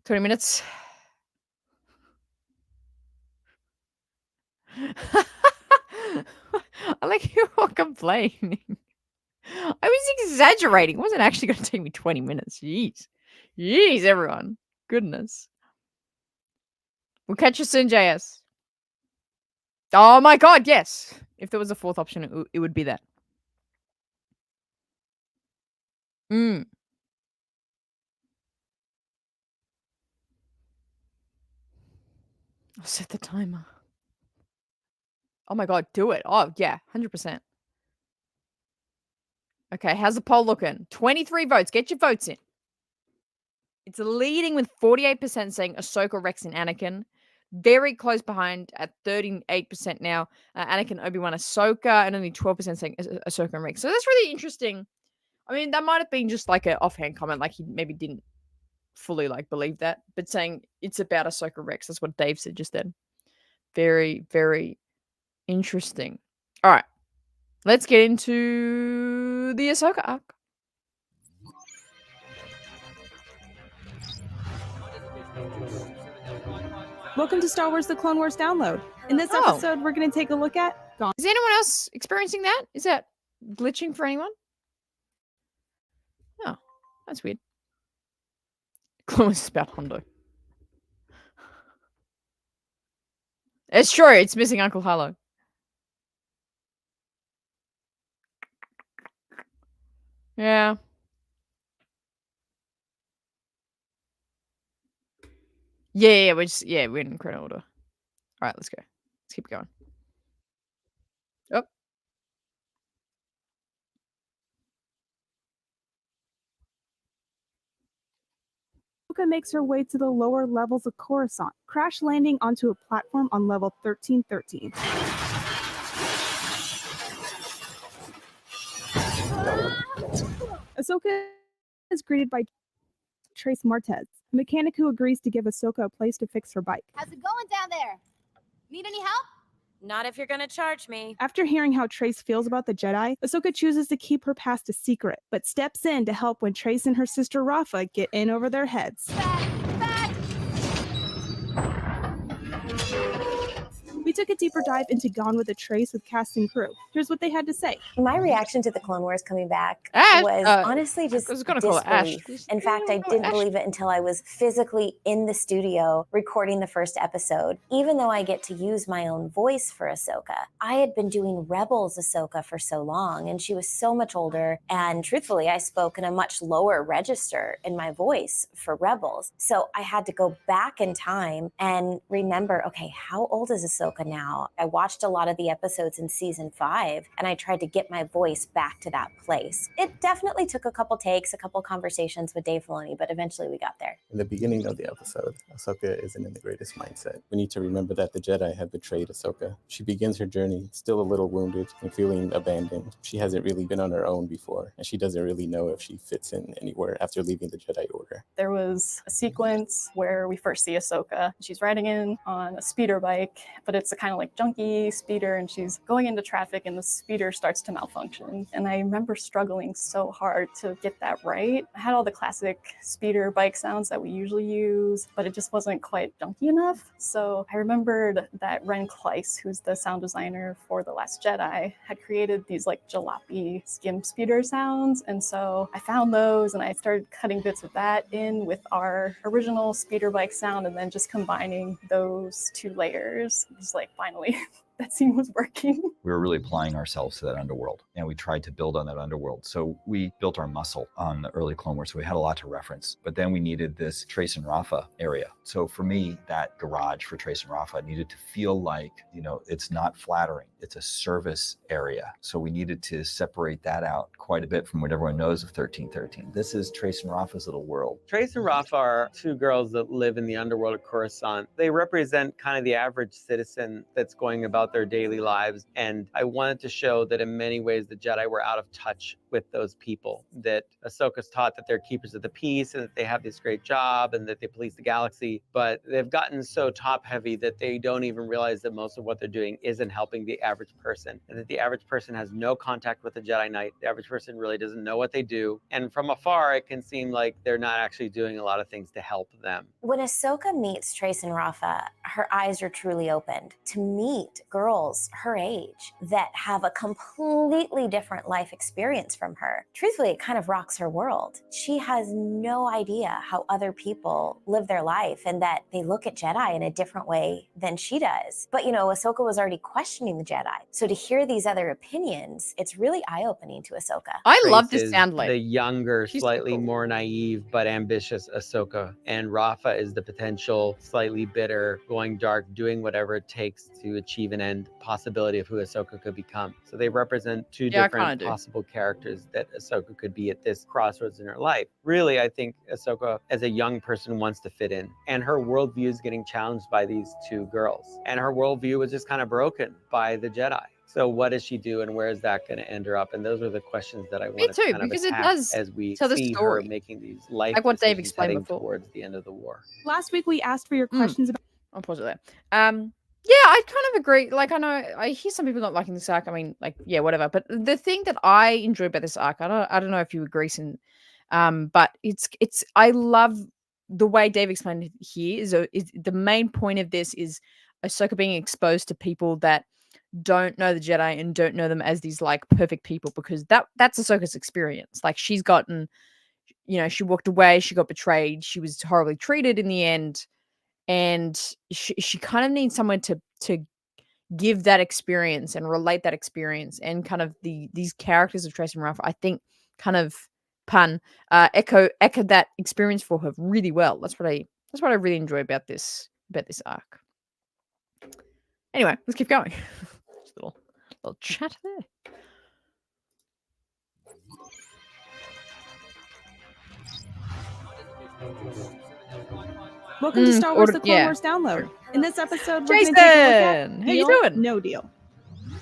20 minutes. I like you all complaining. I was exaggerating. It wasn't actually going to take me 20 minutes. Jeez. Jeez, everyone. Goodness. We'll catch you soon, JS. Oh my god, yes. If there was a fourth option, it would be that. I'll set the timer. Oh my God, do it. Oh yeah, 100%. Okay, how's the poll looking? 23 votes. Get your votes in. It's leading with 48% saying Ahsoka, Rex, and Anakin. Very close behind at 38% now. Anakin, Obi-Wan, Ahsoka, and only 12% saying Ahsoka and Rex. So that's really interesting. I mean, that might have been just like an offhand comment, like he maybe didn't fully like believe that, but saying it's about Ahsoka Rex. That's what Dave said just then. Very, very interesting. All right, let's get into the Ahsoka arc. Welcome to Star Wars The Clone Wars Download. In this episode, we're going to take a look at Is anyone else experiencing that? Is that glitching for anyone? Oh, that's weird. Clone Wars is about Hondo. It's true. It's missing Uncle Harlow. Yeah. Yeah, we're in chrono order. All right, let's go. Let's keep going. Oh. Ahsoka makes her way to the lower levels of Coruscant, crash landing onto a platform on level 1313. Ahsoka is greeted by Trace Martez, a mechanic who agrees to give Ahsoka a place to fix her bike. How's it going down there? Need any help? Not if you're gonna charge me. After hearing how Trace feels about the Jedi, Ahsoka chooses to keep her past a secret, but steps in to help when Trace and her sister Rafa get in over their heads. We took a deeper dive into Gone with a Trace with cast and crew. Here's what they had to say. My reaction to the Clone Wars coming back was honestly just disbelief. In fact, I didn't believe it until I was physically in the studio recording the first episode. Even though I get to use my own voice for Ahsoka, I had been doing Rebels Ahsoka for so long, and she was so much older. And truthfully, I spoke in a much lower register in my voice for Rebels. So I had to go back in time and remember, okay, how old is Ahsoka now? I watched a lot of the episodes in season 5 and I tried to get my voice back to that place. It definitely took a couple takes, a couple conversations with Dave Filoni, but eventually we got there. In the beginning of the episode, Ahsoka isn't in the greatest mindset. We need to remember that the Jedi have betrayed Ahsoka. She begins her journey still a little wounded and feeling abandoned. She hasn't really been on her own before, and she doesn't really know if she fits in anywhere after leaving the Jedi Order. There was a sequence where we first see Ahsoka. She's riding in on a speeder bike, but it's a kind of like junky speeder, and she's going into traffic and the speeder starts to malfunction. And I remember struggling so hard to get that right. I had all the classic speeder bike sounds that we usually use, but it just wasn't quite junky enough. So I remembered that Ren Kleiss, who's the sound designer for The Last Jedi, had created these like jalopy skim speeder sounds. And so I found those and I started cutting bits of that in with our original speeder bike sound and then just combining those two layers. Just like finally that scene was working. We were really applying ourselves to that underworld, and we tried to build on that underworld. So we built our muscle on the early Clone Wars, so we had a lot to reference. But then we needed this Trace and Rafa area. So for me, that garage for Trace and Rafa needed to feel like, it's not flattering. It's a service area. So we needed to separate that out quite a bit from what everyone knows of 1313. This is Trace and Rafa's little world. Trace and Rafa are two girls that live in the underworld of Coruscant. They represent kind of the average citizen that's going about their daily lives. And I wanted to show that in many ways the Jedi were out of touch with those people, that Ahsoka's taught that they're keepers of the peace and that they have this great job and that they police the galaxy, but they've gotten so top heavy that they don't even realize that most of what they're doing isn't helping the average person, and that the average person has no contact with the Jedi Knight. The average person really doesn't know what they do. And from afar, it can seem like they're not actually doing a lot of things to help them. When Ahsoka meets Trace and Rafa, her eyes are truly opened to meet girls her age that have a completely different life experience from her. Truthfully, it kind of rocks her world. She has no idea how other people live their life and that they look at Jedi in a different way than she does. But Ahsoka was already questioning the Jedi. So to hear these other opinions, it's really eye-opening to Ahsoka. I love this sound The younger, slightly more naive but ambitious Ahsoka, and Rafa is the potential, slightly bitter, going dark, doing whatever it takes to achieve an open-end possibility of who Ahsoka could become. So they represent two Yeah, I kinda different do. possible characters that Ahsoka could be at this crossroads in her life. Really, I think Ahsoka, as a young person, wants to fit in, and her worldview is getting challenged by these two girls. And her worldview was just kind of broken by the Jedi. So what does she do, and where is that going to end her up? And those are the questions that I Me want to too, kind of because it attack does as we tell the see her story. making these life Like what Dave decisions explained heading before. towards the end of the war. Last week we asked for your questions about. I'll pause it there. Yeah, I kind of agree. Like, I know I hear some people not liking this arc. I mean, like, yeah, whatever. But the thing that I enjoy about this arc, I don't know if you agree, Sin, but it's I love the way Dave explained it here. Is the main point of this is Ahsoka being exposed to people that don't know the Jedi and don't know them as these like perfect people, because that's Ahsoka's experience. Like, she's gotten, she walked away, she got betrayed, she was horribly treated in the end. And she kind of needs someone to give that experience and relate that experience, and kind of these characters of Trace and Ralph, I think, kind of echo that experience for her really well. That's what I really enjoy about this arc. Anyway, let's keep going. Just a little chat there. Welcome to Star Wars: The Clone Wars download. In this episode, we're going to take a look at Jason, how you doing? No deal.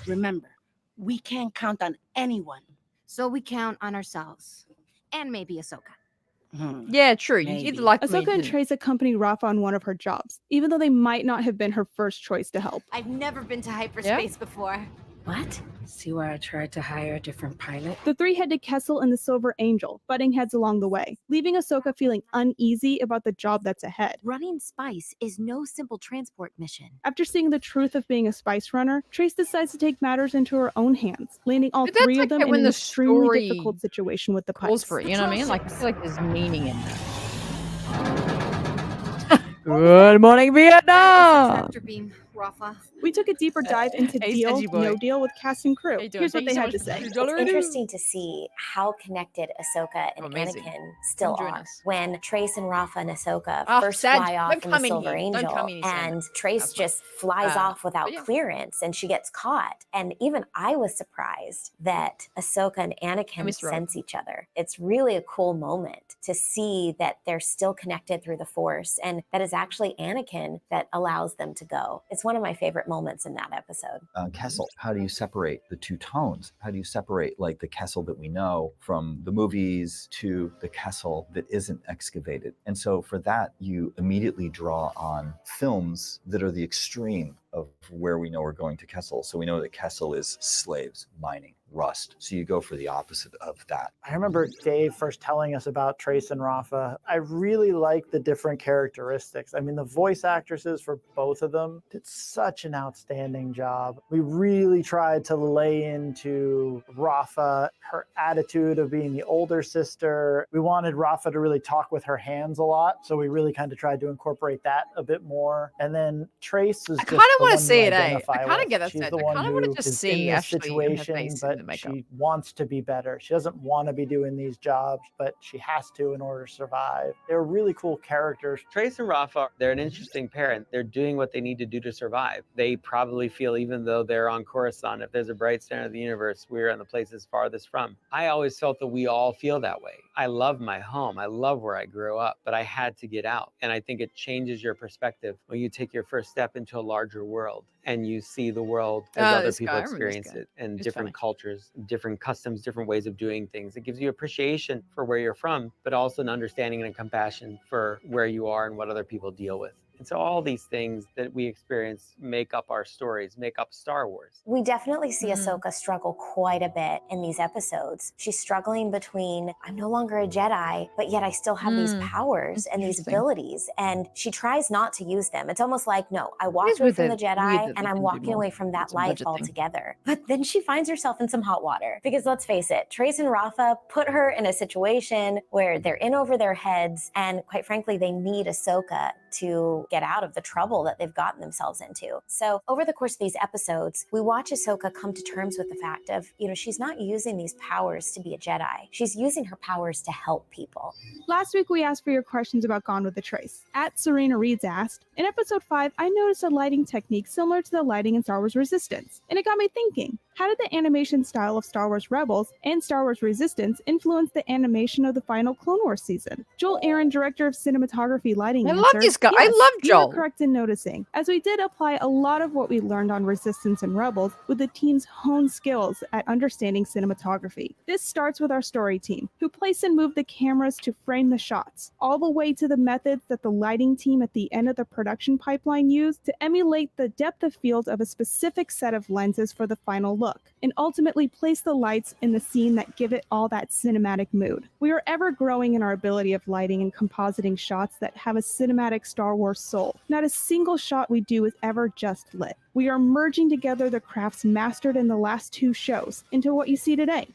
Remember, we can't count on anyone. So we count on ourselves. And maybe Ahsoka. Yeah, true. You either like me, Ahsoka and didn't. Trace accompany Rafa on one of her jobs, even though they might not have been her first choice to help. I've never been to hyperspace before. What? See where I tried to hire a different pilot? The three head to Kessel and the Silver Angel, butting heads along the way, leaving Ahsoka feeling uneasy about the job that's ahead. Running spice is no simple transport mission. After seeing the truth of being a spice runner, Trace decides to take matters into her own hands, landing all three of them in an extremely difficult situation with the calls Pikes. for it, you know what I mean? Like, I feel like there's meaning in that. Good morning, Vietnam. Tractor beam, Rafa. We took a deeper dive into Hey, Deal, Stedgy boy. No Deal with cast and crew. How you doing? Here's what Thank they you so had to much say. It's interesting to see how connected Ahsoka and Amazing. Anakin still Come join are. us. When Trace and Rafa and Ahsoka Oh, first Sag, fly don't off in the come in Silver here. Don't Angel, come in, Sag. and Trace just flies off without clearance, and she gets caught. And even I was surprised that Ahsoka and Anakin Mr. Rogue. sense each other. It's really a cool moment to see that they're still connected through the Force, and that is actually Anakin that allows them to go. It's one of my favorite moments in that episode. Kessel, how do you separate the two tones? How do you separate like the Kessel that we know from the movies to the Kessel that isn't excavated? And so for that, you immediately draw on films that are the extreme of where we know we're going to Kessel. So we know that Kessel is slaves, mining, rust. So you go for the opposite of that. I remember Dave first telling us about Trace and Rafa. I really like the different characteristics. I mean, the voice actresses for both of them did such an outstanding job. We really tried to lay into Rafa, her attitude of being the older sister. We wanted Rafa to really talk with her hands a lot. So we really kind of tried to incorporate that a bit more. And then Trace is I kind of want to see it, eh? I kind kind of get that She's sense. the I one kind of who want to just is in see this Ashley in her situation, face in but the makeup. she wants to be better. She doesn't want to be doing these jobs, but she has to in order to survive. They're really cool characters. Trace and Rafa, they're an interesting parent. They're doing what they need to do to survive. They probably feel, even though they're on Coruscant, if there's a bright center of the universe, we're in the places farthest from. I always felt that we all feel that way. I love my home. I love where I grew up, but I had to get out. And I think it changes your perspective when you take your first step into a larger world and you see the world as other people experience it, and different cultures, different customs, different ways of doing things. It gives you appreciation for where you're from, but also an understanding and a compassion for where you are and what other people deal with. And so all these things that we experience make up our stories, make up Star Wars. We definitely see Ahsoka struggle quite a bit in these episodes. She's struggling between, I'm no longer a Jedi, but yet I still have these powers and these abilities. And she tries not to use them. It's almost like, no, I walked away from the Jedi and I'm walking away from that life altogether. But then she finds herself in some hot water. Because let's face it, Trace and Rafa put her in a situation where they're in over their heads. And quite frankly, they need Ahsoka to get out of the trouble that they've gotten themselves into. So over the course of these episodes, we watch Ahsoka come to terms with the fact of, she's not using these powers to be a Jedi. She's using her powers to help people. Last week, we asked for your questions about Gone with the Trace. At Serena Reeds asked, in episode 5, I noticed a lighting technique similar to the lighting in Star Wars Resistance, and it got me thinking, how did the animation style of Star Wars Rebels and Star Wars Resistance influence the animation of the final Clone Wars season? Joel Aaron, director of cinematography lighting, I love this guy. Yes, I love Joel. You were correct in noticing, as we did apply a lot of what we learned on Resistance and Rebels with the team's honed skills at understanding cinematography. This starts with our story team, who place and move the cameras to frame the shots, all the way to the methods that the lighting team at the end of the production pipeline used to emulate the depth of field of a specific set of lenses for the final look, and ultimately place the lights in the scene that give it all that cinematic mood. We are ever growing in our ability of lighting and compositing shots that have a cinematic Star Wars soul. Not a single shot we do is ever just lit. We are merging together the crafts mastered in the last 2 shows into what you see today.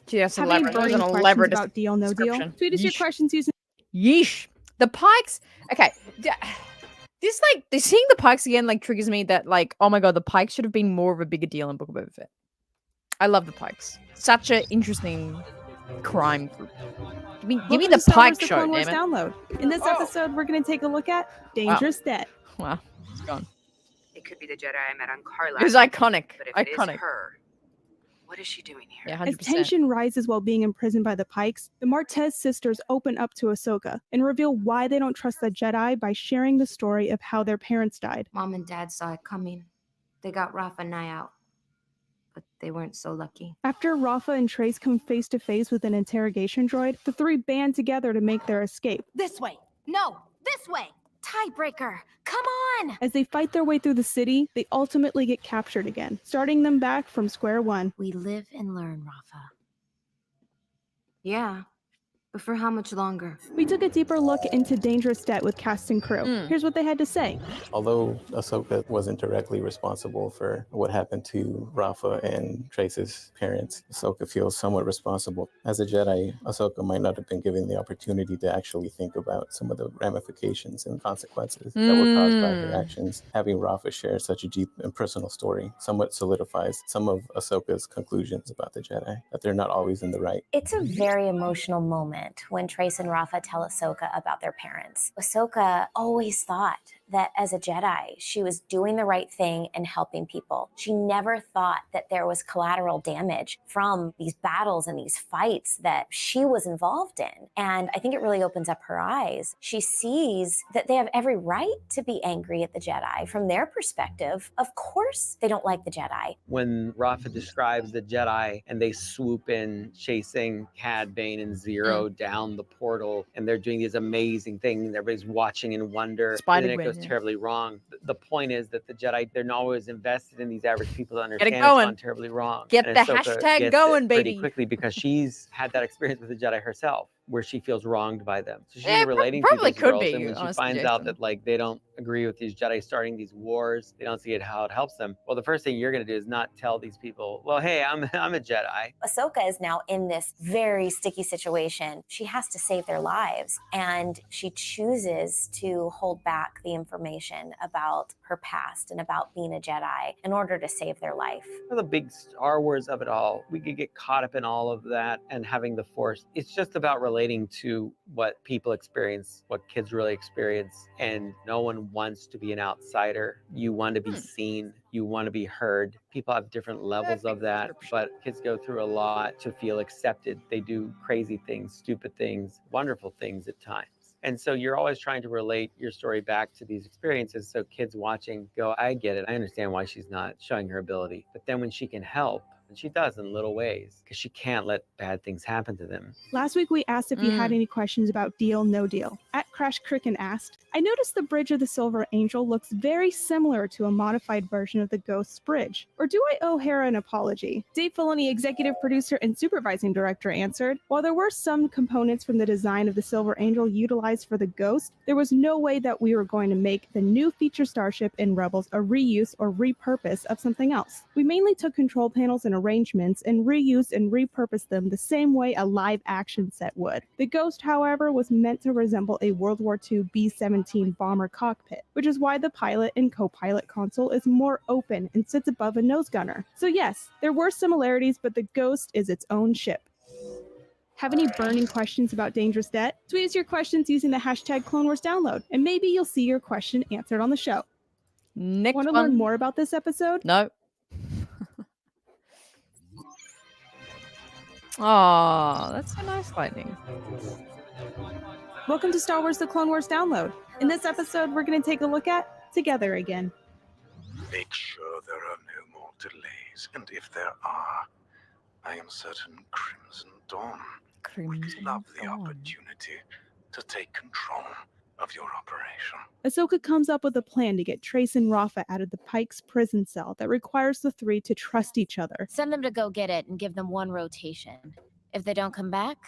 Yes, Have any burning questions about Deal No Deal? Tweet us your questions using... Yeesh. The Pikes. Okay. This seeing the Pikes again triggers me that oh my god, the Pikes should have been more of a bigger deal in Book of Boba Fett. I love the Pikes. Such an interesting crime group. Give me the Pike show, Clone Wars damn it. download. In this episode, we're going to take a look at Dangerous Debt. Wow, it's gone. It could be the Jedi I met on Karlak. It was iconic. But if Iconic. it is her, what is she doing here? Yeah, 100%. As tension rises while being imprisoned by the Pikes, the Martez sisters open up to Ahsoka and reveal why they don't trust the Jedi by sharing the story of how their parents died. Mom and Dad saw it coming. They got Rafa and I out, but they weren't so lucky. After Rafa and Trace come face to face with an interrogation droid, the 3 band together to make their escape. This way. No, this way. Tiebreaker. Come on. As they fight their way through the city, they ultimately get captured again, starting them back from square one. We live and learn, Rafa. Yeah, but for how much longer? We took a deeper look into Dangerous Debt with cast and crew. Here's what they had to say. Although Ahsoka wasn't directly responsible for what happened to Rafa and Trace's parents, Ahsoka feels somewhat responsible. As a Jedi, Ahsoka might not have been given the opportunity to actually think about some of the ramifications and consequences that were caused by her actions. Having Rafa share such a deep and personal story somewhat solidifies some of Ahsoka's conclusions about the Jedi, that they're not always in the right. It's a very emotional moment when Trace and Rafa tell Ahsoka about their parents. Ahsoka always thought that as a Jedi, she was doing the right thing and helping people. She never thought that there was collateral damage from these battles and these fights that she was involved in. And I think it really opens up her eyes. She sees that they have every right to be angry at the Jedi. From their perspective, of course they don't like the Jedi. When Rafa describes the Jedi and they swoop in chasing Cad Bane and Zero down the portal, and they're doing these amazing things, everybody's watching in wonder. Spider and then it goes yeah. terribly wrong. The point is that the Jedi, they're not always invested in these average people to understand Get it it's going. gone terribly wrong. Get And the Ahsoka hashtag gets going, it pretty baby. quickly because she's had that experience with the Jedi herself, where she feels wronged by them. So she's Yeah, relating probably to these could girls, be, and when she honestly, finds out Jason. that they don't agree with these Jedi starting these wars, they don't see it how it helps them. Well, the first thing you're going to do is not tell these people, well, hey, I'm a Jedi. Ahsoka is now in this very sticky situation. She has to save their lives, and she chooses to hold back the information about her past and about being a Jedi in order to save their life. The big Star Wars of it all, we could get caught up in all of that and having the Force. It's just about relating to what people experience, what kids really experience, and no one wants to be an outsider. You want to be seen. You want to be heard. People have different levels of that, but kids go through a lot to feel accepted. They do crazy things, stupid things, wonderful things at times. And so you're always trying to relate your story back to these experiences so kids watching go, I get it. I understand why she's not showing her ability. But then when she can help, and she does in little ways, because she can't let bad things happen to them. Last week, we asked if you had any questions about Deal No Deal. At Crash Cricken asked, I noticed the bridge of the Silver Angel looks very similar to a modified version of the Ghost's bridge. Or do I owe Hera an apology? Dave Filoni, executive producer and supervising director, answered, while there were some components from the design of the Silver Angel utilized for the Ghost, there was no way that we were going to make the new feature starship in Rebels a reuse or repurpose of something else. We mainly took control panels and arrangements and reused and repurposed them the same way a live action set would. The Ghost, however, was meant to resemble a World War II B-17 bomber cockpit, which is why the pilot and co-pilot console is more open and sits above a nose gunner. So yes, there were similarities, but the Ghost is its own ship. Have any burning questions about Dangerous Debt? Tweet us your questions using the hashtag #CloneWarsDownload, and maybe you'll see your question answered on the show. Next Want to one. learn more about this episode? No. Oh, that's so nice, Lightning. Welcome to Star Wars: The Clone Wars Download. In this episode, we're going to take a look at Together Again. Make sure there are no more delays, and if there are, I am certain Crimson Dawn would love the opportunity to take control of your operation. Ahsoka comes up with a plan to get Trace and Rafa out of the Pike's prison cell that requires the three to trust each other. Send them to go get it and give them one rotation. If they don't come back,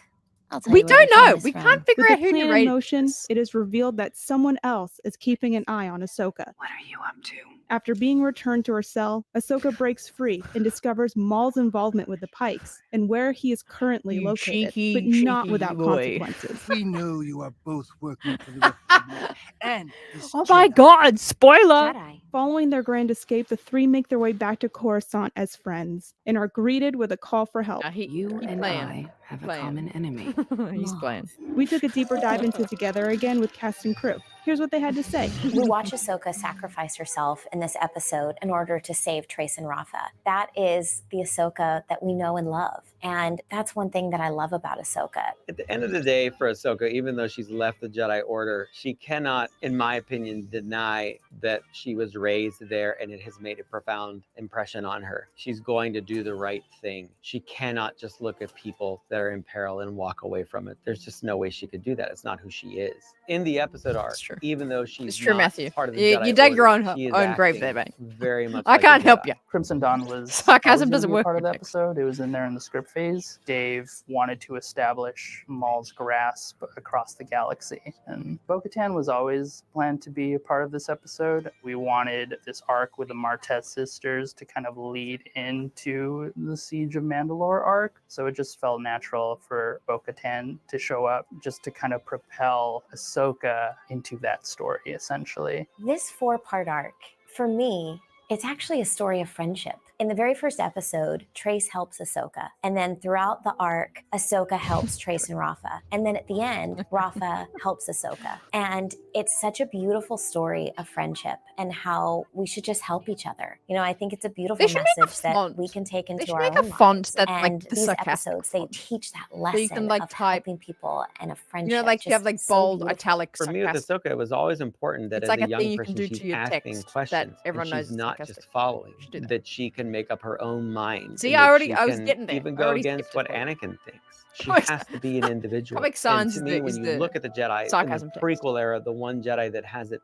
I'll tell We you where don't the phone know. is We from. can't figure With out the who plan in narrated motion, this. it is revealed that someone else is keeping an eye on Ahsoka. What are you up to? After being returned to her cell, Ahsoka breaks free and discovers Maul's involvement with the Pikes and where he is currently You located, cheeky, but not cheeky without boy. consequences. We know you are both working for the Republic and this Oh my Jedi. god, spoiler! Following their grand escape, the three make their way back to Coruscant as friends and are greeted with a call for help. You and I have a common enemy. He's playing. We took a deeper dive into Together Again with cast and crew. Here's what they had to say. We watch Ahsoka sacrifice herself in this episode in order to save Trace and Rafa. That is the Ahsoka that we know and love. And that's one thing that I love about Ahsoka. At the end of the day, for Ahsoka, even though she's left the Jedi Order, she cannot, in my opinion, deny that she was raised there and it has made a profound impression on her. She's going to do the right thing. She cannot just look at people that are in peril and walk away from it. There's just no way she could do that. It's not who she is. In the episode arc, even though she's It's true, not Matthew. part of the You Jedi dug your Order, own she is grave there, acting mate. very much I like a can't help Jedi. you. Crimson Dawn was Sarcasm always doesn't gonna be work part of the with episode. It was in there in the script phase. Dave wanted to establish Maul's grasp across the galaxy, and Bo-Katan was always planned to be a part of this episode. We wanted this arc with the Martez sisters to kind of lead into the Siege of Mandalore arc, so it just felt natural for Bo-Katan to show up just to kind of propel Ahsoka into that story, essentially. This 4-part arc, for me, it's actually a story of friendship. In the very first episode, Trace helps Ahsoka. And then throughout the arc, Ahsoka helps Trace and Rafa. And then at the end, Rafa helps Ahsoka. And it's such a beautiful story of friendship and how we should just help each other. You know, I think it's a beautiful message that we can take into our own lives. And the these sarcastic episodes, they teach that So you lesson can, like, of type- helping people and of friendship. You know, like you have Just like so bold, beautiful. italic, For me with sarcastic. Ahsoka, it was always important that It's as like a a young thing you can person, do she's to your asking text that questions everyone and knows she's is not sarcastic. just following. You should do That she can make up her own mind. See, and I that already- she I was can getting there. even I go already against skipped what it. Anakin thinks. She Comic has to be an individual. Comic Sans and is to me, the- when is you the look at the Jedi in sarcasm the text. prequel era, the one Jedi that has it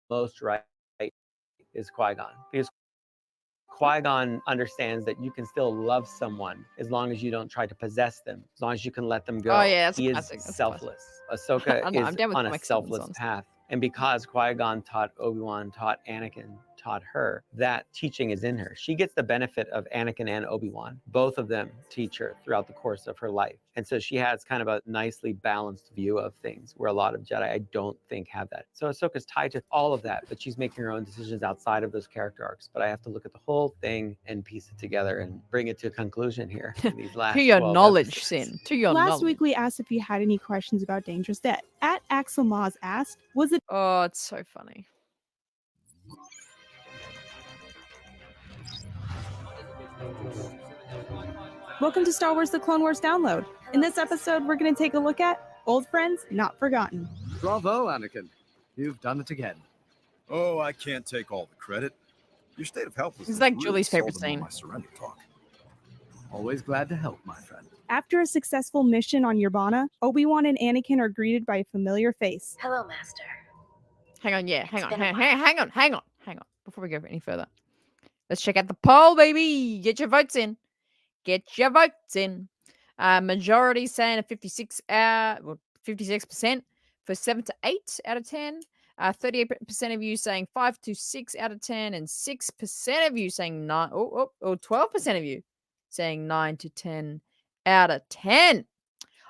most right is Qui-Gon. Because Qui-Gon understands that you can still love someone as long as you don't try to possess them, as long as you can let them go. Oh, yeah, that's he is classic. That's selfless. Ahsoka I'm down is with on a comic sans, selfless honestly. path. And because Qui-Gon taught Obi-Wan, taught Anakin, taught her, that teaching is in her. She gets the benefit of Anakin and Obi-Wan. Both of them teach her throughout the course of her life. And so she has kind of a nicely balanced view of things where a lot of Jedi, I don't think, have that. So Ahsoka's tied to all of that, but she's making her own decisions outside of those character arcs. But I have to look at the whole thing and piece it together and bring it to a conclusion here in these last To your 12 knowledge, episodes. Sin. To your Last knowledge. week, we asked if you had any questions about Dangerous Debt. At Axel Maz asked, was it... Oh, it's so funny. Welcome to Star Wars: The Clone Wars Download. In this episode, we're going to take a look at Old Friends Not Forgotten. Bravo, Anakin. You've done it again. Oh, I can't take all the credit. Your state of helplessness It's like really Julie's favorite sold them on scene. my surrender talk. Always glad to help, my friend. After a successful mission on Yerbana, Obi-Wan and Anakin are greeted by a familiar face. Hello, Master. Hang on, yeah, hang on, been a hang on. Before we go any further, let's check out the poll, baby. Get your votes in. Get your votes in. Majority saying a 56% for 7 to 8 out of 10. 38% of you saying 5 to 6 out of 10, and 6% of you saying 9. Or 12% of you saying 9 to 10 out of 10.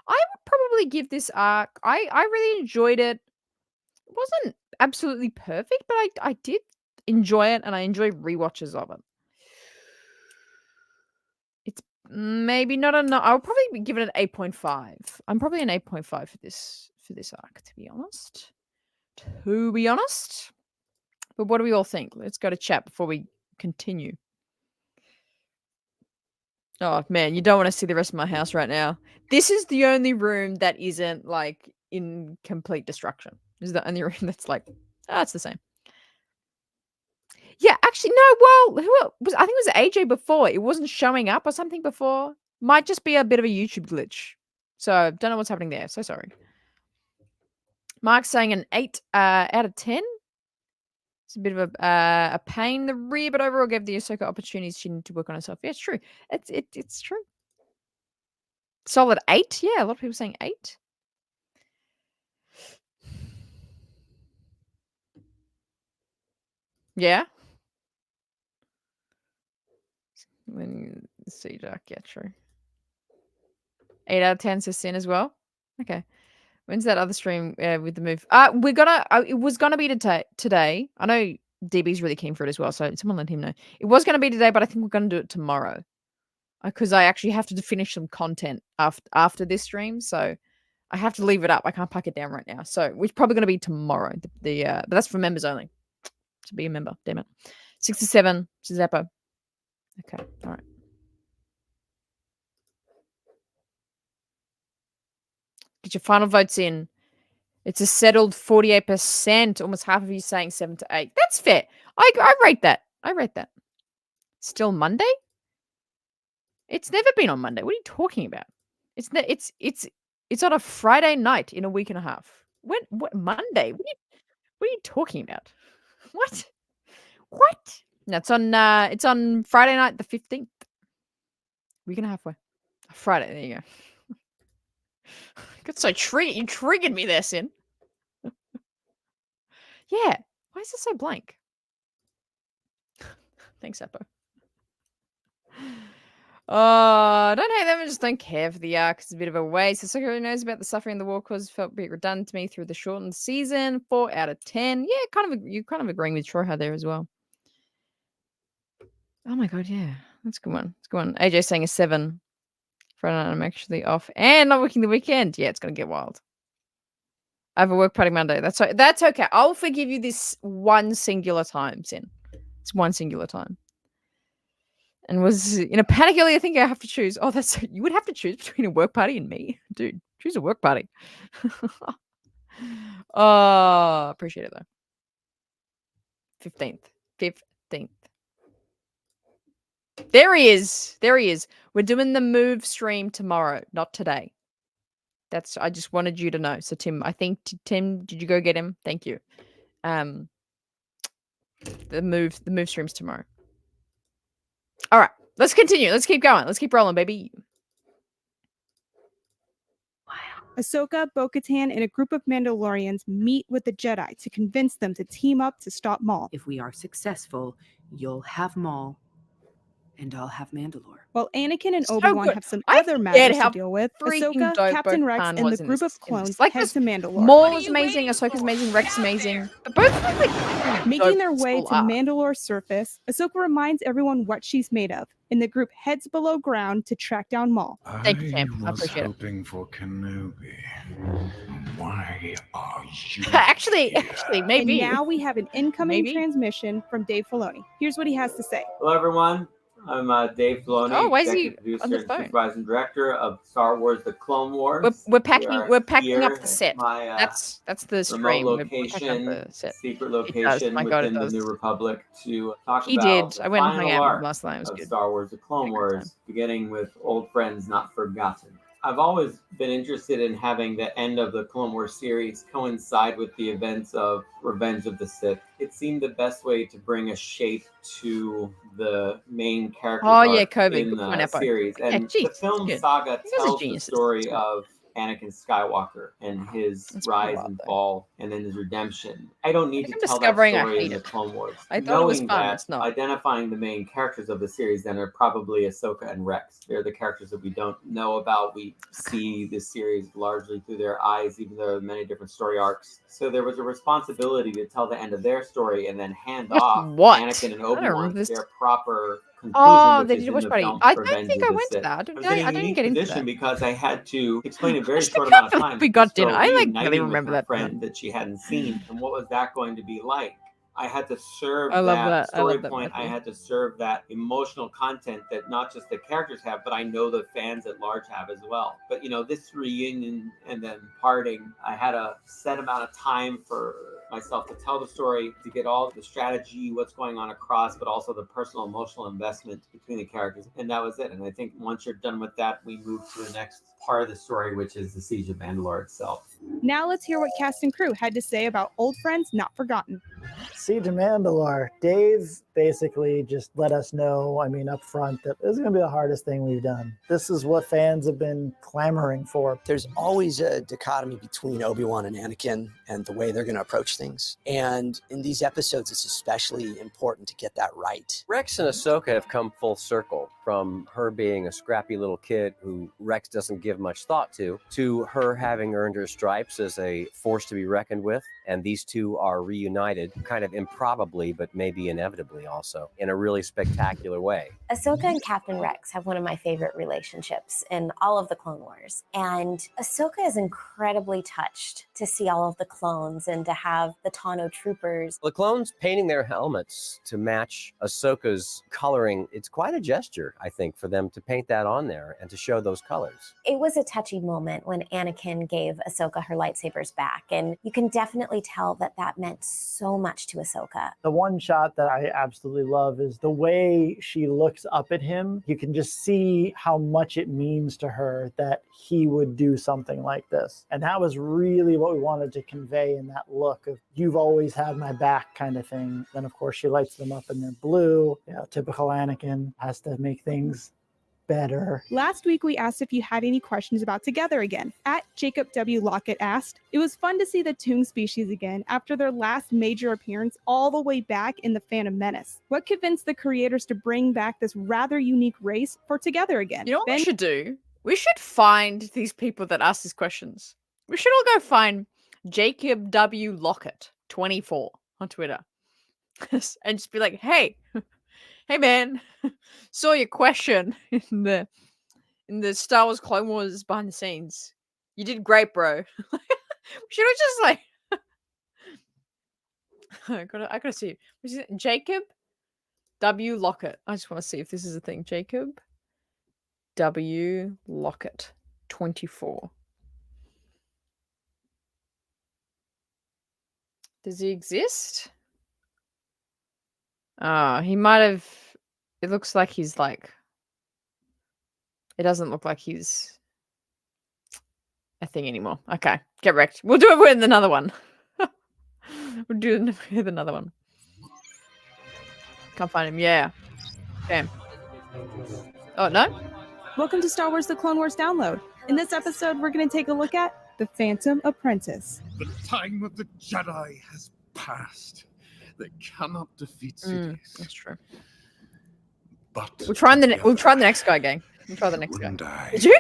I would probably give this arc. I really enjoyed it. It wasn't absolutely perfect, but I did enjoy it, and I enjoy rewatches of it. It's maybe not a. I'll probably give it an 8.5. I'm probably an 8.5 for this arc, to be honest. But what do we all think? Let's go to chat before we continue. Oh man, you don't want to see the rest of my house right now. This is the only room that isn't like in complete destruction. This is the only room that's like, it's the same. Yeah, actually, no. Well, who else was? I think it was AJ before. It wasn't showing up or something before. Might just be a bit of a YouTube glitch. So don't know what's happening there. So sorry. Mark's saying an 8 out of 10. It's a bit of a pain in the rear, but overall gave the Ahsoka opportunities she needed to work on herself. Yeah, it's true. It's true. Solid 8. Yeah, a lot of people saying 8. Yeah. When you see Dark, yeah, true. 8 out of 10 says Sin as well. Okay. When's that other stream with the move? We're gonna. It was gonna be today. I know DB's really keen for it as well, so someone let him know. It was gonna be today, but I think we're gonna do it tomorrow, because I actually have to finish some content after this stream, so I have to leave it up. I can't pack it down right now, so it's probably gonna be tomorrow. But that's for members only. To be a member, damn it. 67, Zappo. Okay, all right. Get your final votes in. It's a settled 48%. Almost half of you saying 7 to 8. That's fair. I rate that. Still Monday? It's never been on Monday. What are you talking about? It's on a Friday night in a week and a half. What Monday? What are you talking about? What? No, it's on Friday night the 15th. Week and a half away. Friday. There you go. Got so you triggered me there, Sin. Yeah. Why is it so blank? Thanks, Appo. I don't hate them. I just don't care for the arc. It's a bit of a waste. Ahsoka really knows about the suffering the war cause felt a bit redundant to me through the shortened season. 4 out of 10. Yeah, you're kind of agreeing with Troy there as well. Oh my god, yeah. That's a good one. AJ saying a 7. Friday night I'm actually off and not working the weekend. Yeah, it's gonna get wild. I have a work party Monday. That's okay. I'll forgive you this one singular time, Sin. It's one singular time. And was in a panic earlier. I think I have to choose. Oh, you would have to choose between a work party and me, dude. Choose a work party. Oh, appreciate it though. 15th. There he is. We're doing the move stream tomorrow, not today. I just wanted you to know. So Tim, I think Tim, did you go get him? Thank you. The move streams tomorrow. All right, let's continue. Let's keep going. Let's keep rolling, baby. Ahsoka, Bo-Katan, and a group of Mandalorians meet with the Jedi to convince them to team up to stop Maul. If we are successful, you'll have Maul, and I'll have Mandalore. While Anakin and Obi-Wan have some other matters to deal with, Ahsoka, Captain Rex, and the group of clones head to Mandalore. Maul is amazing, Ahsoka's amazing, Rex is amazing. But both are like making their way to Mandalore's surface, Ahsoka reminds everyone what she's made of, and the group heads below ground to track down Maul. Thank you, Sam. I was appreciate hoping for Kenobi. Why are you actually, maybe. And now we have an incoming transmission from Dave Filoni. Here's what he has to say. Hello, everyone. I'm Dave Filoni, why is he executive on producer the and phone? supervising director of Star Wars: The Clone Wars. We're packing here up the set. at my, that's the remote stream. location, We're packing up the set. secret location My God, it within the does. New Republic to talk He about did. the I went and hung final out with arc him last night. It was of good. Star Wars: The Clone Wars, beginning with Old Friends Not Forgotten. I've always been interested in having the end of the Clone Wars series coincide with the events of Revenge of the Sith. It seemed the best way to bring a shape to the main characters Oh yeah, arc COVID. in Good point, the Appo. series. Yeah, And geez, the film good. saga You guys are tells the geniuses. story of Anakin Skywalker and his rise and fall, and then his redemption. I don't need to I'm tell that discovering I story in hate the it. Clone Wars. I thought it was Knowing fun. that, It's not. identifying the main characters of the series then are probably Ahsoka and Rex. They're the characters that we don't know about. We see the series largely through their eyes, even though there are many different story arcs. So there was a responsibility to tell the end of their story and then hand off Anakin and Obi-Wan to their proper conclusion, Oh, which they is did a in watch the party. film I don't Revenge think of I the went to Sith. that. I was in a I didn't unique get into position that. because I had to explain in a very Watch the short amount of cover time. we got this girl dinner. I, like, reuniting really with remember her that friend that she hadn't seen, and what was that going to be like? I had to serve I love that that. I story love that point. I movie. had to serve that emotional content that not just the characters have, but I know the fans at large have as well. But this reunion and then parting, I had a set amount of time for myself to tell the story, to get all the strategy, what's going on across, but also the personal emotional investment between the characters. And that was it. And I think once you're done with that, we move to the next part of the story, which is the Siege of Mandalore itself. Now let's hear what cast and crew had to say about Old Friends Not Forgotten. Siege of Mandalore. Dave basically just let us know, up front, that this is going to be the hardest thing we've done. This is what fans have been clamoring for. There's always a dichotomy between Obi-Wan and Anakin and the way they're going to approach things. And in these episodes, it's especially important to get that right. Rex and Ahsoka have come full circle, from her being a scrappy little kid who Rex doesn't give much thought to her having earned her stripes as a force to be reckoned with. And these two are reunited, kind of improbably, but maybe inevitably also, in a really spectacular way. Ahsoka and Captain Rex have one of my favorite relationships in all of the Clone Wars. And Ahsoka is incredibly touched to see all of the clones and to have the Tano troopers. The clones painting their helmets to match Ahsoka's coloring, it's quite a gesture, I think, for them to paint that on there and to show those colors. It was a touchy moment when Anakin gave Ahsoka her lightsabers back, and you can definitely tell that that meant so much to Ahsoka. The one shot that I absolutely love is the way she looks up at him. You can just see how much it means to her that he would do something like this. And that was really what we wanted to convey in that look of, you've always had my back kind of thing. Then, of course, she lights them up and they're blue. Typical Anakin, has to make things better. Last week, we asked if you had any questions about Together Again. At Jacob W. Lockett asked, it was fun to see the Toon species again after their last major appearance all the way back in The Phantom Menace. What convinced the creators to bring back this rather unique race for Together Again? You know what we should do? We should find these people that ask these questions. We should all go find Jacob W. Lockett 24 on Twitter and just be like, hey man, saw your question in the Star Wars Clone Wars behind the scenes. You did great, bro. Should we just like I gotta see. Is it Jacob W. Lockett? I just want to see if this is a thing. Jacob W. Lockett 24. Does he exist? He might have. It looks like he's like. It doesn't look like he's a thing anymore. Okay, get wrecked. We'll do it with another one. We'll do it with another one. Can't find him. Yeah. Okay. Oh, no? Welcome to Star Wars The Clone Wars Download. In this episode, we're going to take a look at The Phantom Apprentice. The time of the Jedi has passed. They cannot defeat cities. That's true. But We'll try the next guy, gang. We'll try the next guy. Did you?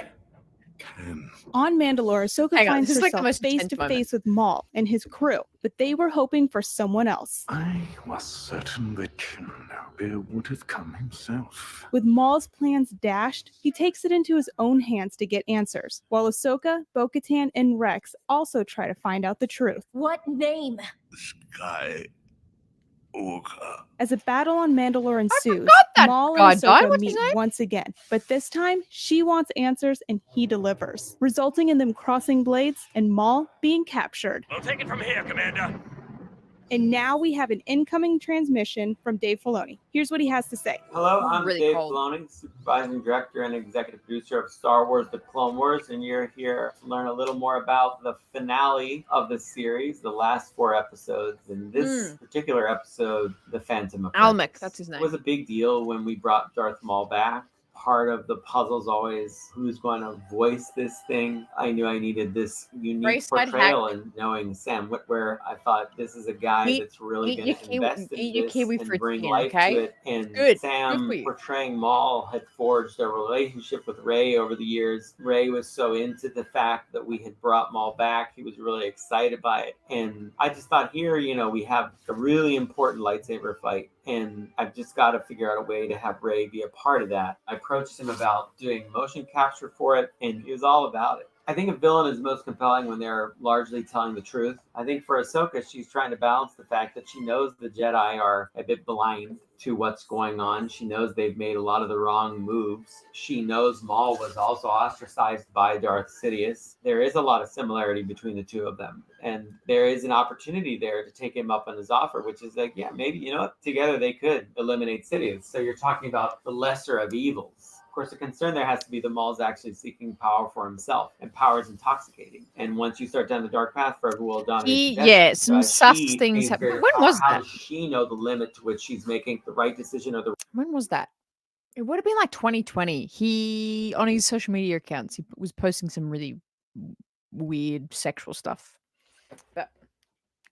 On Mandalore, Ahsoka Hang on, finds this is like the herself most face intense to moment. face with Maul and his crew, but they were hoping for someone else. I was certain that Kenobi would have come himself. With Maul's plans dashed, he takes it into his own hands to get answers, while Ahsoka, Bo-Katan, and Rex also try to find out the truth. What name? Sky Ogre. As a battle on Mandalore ensues, that Maul guy and died. Ahsoka What's his meet name? once again, but this time she wants answers and he delivers, resulting in them crossing blades and Maul being captured. We'll take it from here, Commander. And now we have an incoming transmission from Dave Filoni. Here's what he has to say. Hello, I'm Really Dave cold. Filoni, supervising director and executive producer of Star Wars The Clone Wars, and you're here to learn a little more about the finale of the series, the last 4 episodes. In this particular episode, The Phantom Apprentice. Almec, that's his name. It was a big deal when we brought Darth Maul back. part of the puzzle's always who's going to voice this thing. I knew I needed this unique portrayal, and knowing Sam Witwer, I thought this is a guy that's really going to invest in this and bring life to it. And Sam portraying Maul had forged a relationship with Rey over the years. Rey was so into the fact that we had brought Maul back. He was really excited by it. And I just thought here, we have a really important lightsaber fight. And I've just got to figure out a way to have Rey be a part of that. I approached him about doing motion capture for it, and he was all about it. I think a villain is most compelling when they're largely telling the truth. I think for Ahsoka, she's trying to balance the fact that she knows the Jedi are a bit blind to what's going on. She knows they've made a lot of the wrong moves. She knows Maul was also ostracized by Darth Sidious. There is a lot of similarity between the two of them. And there is an opportunity there to take him up on his offer, which is like, yeah, maybe, together they could eliminate Sidious. So you're talking about the lesser of evils. Of course, the concern there has to be that Maul's actually seeking power for himself, and power is intoxicating. And once you start down the dark path for who will dominate, some sus things happened. When was that? How does she know the limit to which she's making the right decision or the? When was that? It would have been like 2020. He, on his social media accounts, he was posting some really weird sexual stuff. But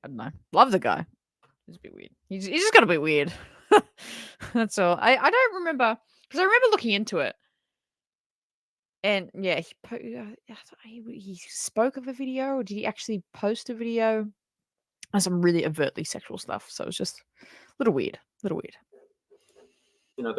I don't know. Love the guy. He's a bit weird. He's just got a bit weird. That's all. I don't remember, because I remember looking into it. And yeah, he spoke of a video, or did he actually post a video on some really overtly sexual stuff? So it was just a little weird. The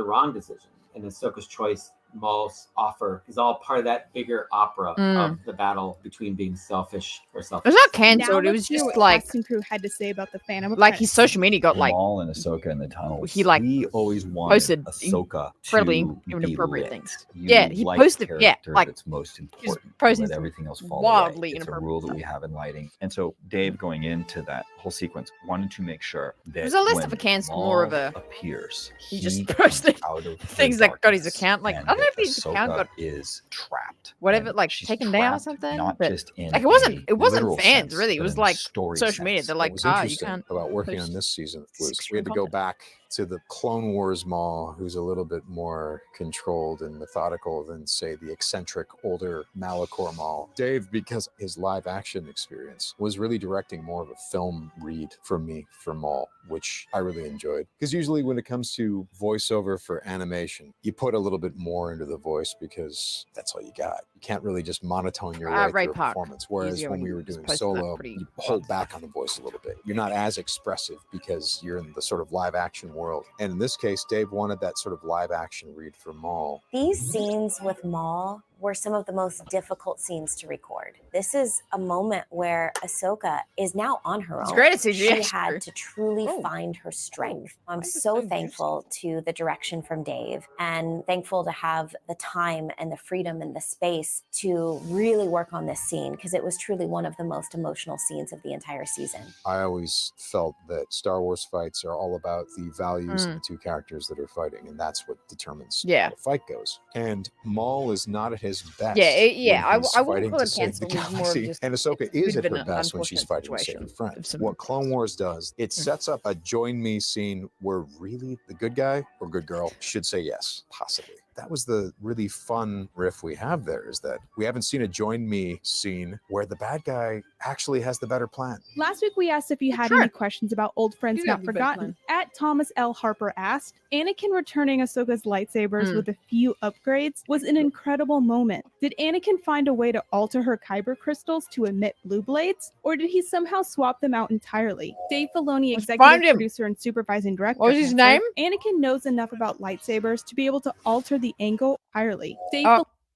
wrong decision. And Ahsoka's choice, Maul's offer, is all part of that bigger opera of the battle between being selfish or selfish. It was not cancelled. It was just like cast and crew had to say about the Phantom Apprentice. Like his social media got like Maul and Ahsoka in the tunnels. He like we always wanted posted Ahsoka incredibly to inappropriate be things. You Yeah, he like posted character like that's most he's important. posting Let everything else fall wildly away. It's a inappropriate rule that we have in lighting. And so Dave, going into that whole sequence, wanted to make sure that it was a less when of a cancel, Maul more of a appears, he just posted out of things that got his account. Like I don't know if his Ahsoka account got is trapped. whatever, like taken down or something. Not but just in like it wasn't literal fans sense, really. It but was in like story social media. sense. They're like, What was you interesting can't about working on this season was we had to go back to the Clone Wars Maul, who's a little bit more controlled and methodical than, say, the eccentric older Malachor Maul. Dave, because his live action experience, was really directing more of a film read for me for Maul, which I really enjoyed. Because usually when it comes to voiceover for animation, you put a little bit more into the voice because that's all you got. You can't really just monotone your way through a performance. Whereas when we were doing Solo, you hold back on the voice a little bit. You're not as expressive because you're in the sort of live action world. And in this case, Dave wanted that sort of live action read for Maul. These scenes with Maul were some of the most difficult scenes to record. This is a moment where Ahsoka is now on her own. It's great to see She had to truly find her strength. I'm so thankful to the direction from Dave, and thankful to have the time and the freedom and the space to really work on this scene, because it was truly one of the most emotional scenes of the entire season. I always felt that Star Wars fights are all about the values of the two characters that are fighting, and that's what determines how the fight goes. And Maul is not at his best. I wouldn't fighting call to it save cancel. the It was more of galaxy. just And Ahsoka it's is at been her an best when she's unfortunate fighting to save her situation friend. of some What Clone Wars does, it sets up a join me scene where really the good guy or good girl should say yes, possibly. That was the really fun riff we have there, is that we haven't seen a join me scene where the bad guy actually has the better plan. Last week we asked if you had any questions about Old Friends Not Forgotten. At Thomas L. Harper asked, Anakin returning Ahsoka's lightsabers with a few upgrades was an incredible moment. Did Anakin find a way to alter her kyber crystals to emit blue blades, or did he somehow swap them out entirely? Dave Filoni, executive producer and supervising director, what was his answered, name? Anakin knows enough about lightsabers to be able to alter the angle entirely. Dave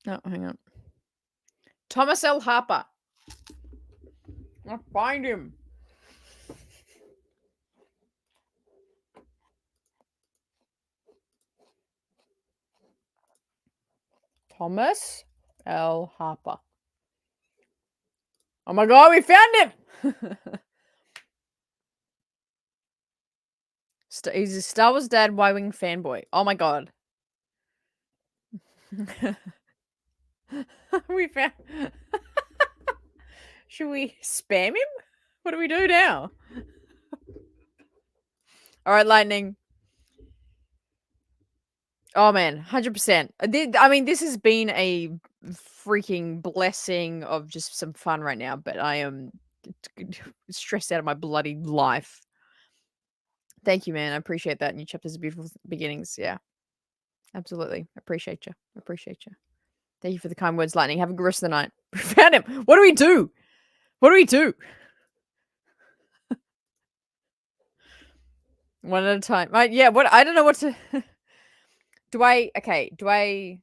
no, hang on. Thomas L. Harper. I'll find him. Thomas L. Harper. Oh my god, we found him! He's a Star Wars dad, Y-Wing fanboy. Oh my god. We found... Should we spam him? What do we do now? All right, Lightning. Oh man, 100%. I mean, this has been a freaking blessing of just some fun right now, but I am stressed out of my bloody life. Thank you, man. I appreciate that. New chapters are beautiful beginnings. Yeah, absolutely. Appreciate you. Appreciate you. Thank you for the kind words, Lightning. Have a good rest of the night. Found him. What do we do? What do we do? One at a time. Right? Yeah. What? I don't know what to. Do I? Okay. Do I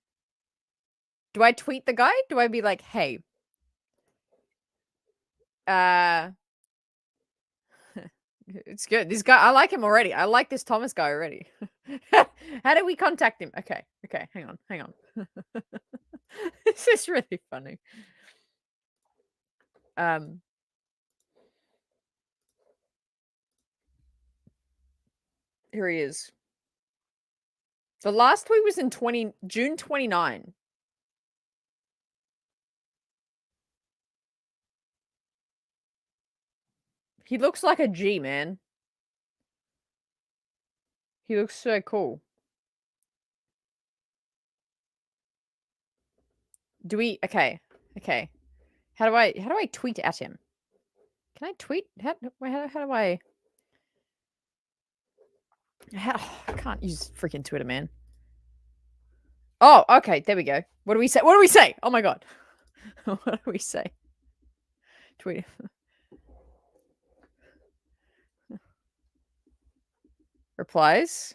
tweet the guy? Do I be like, hey? It's good. This guy, I like him already. I like this Thomas guy already. How do we contact him? Okay. Okay. Hang on. This is really funny. Here he is. The last tweet was in June 29. He looks like a G, man. He looks so cool. Do we? Okay. How do I tweet at him? Can I tweet? How do I? I can't use freaking Twitter, man. Oh, okay. There we go. What do we say? What do we say? Oh my god. What do we say? Tweet. Replies.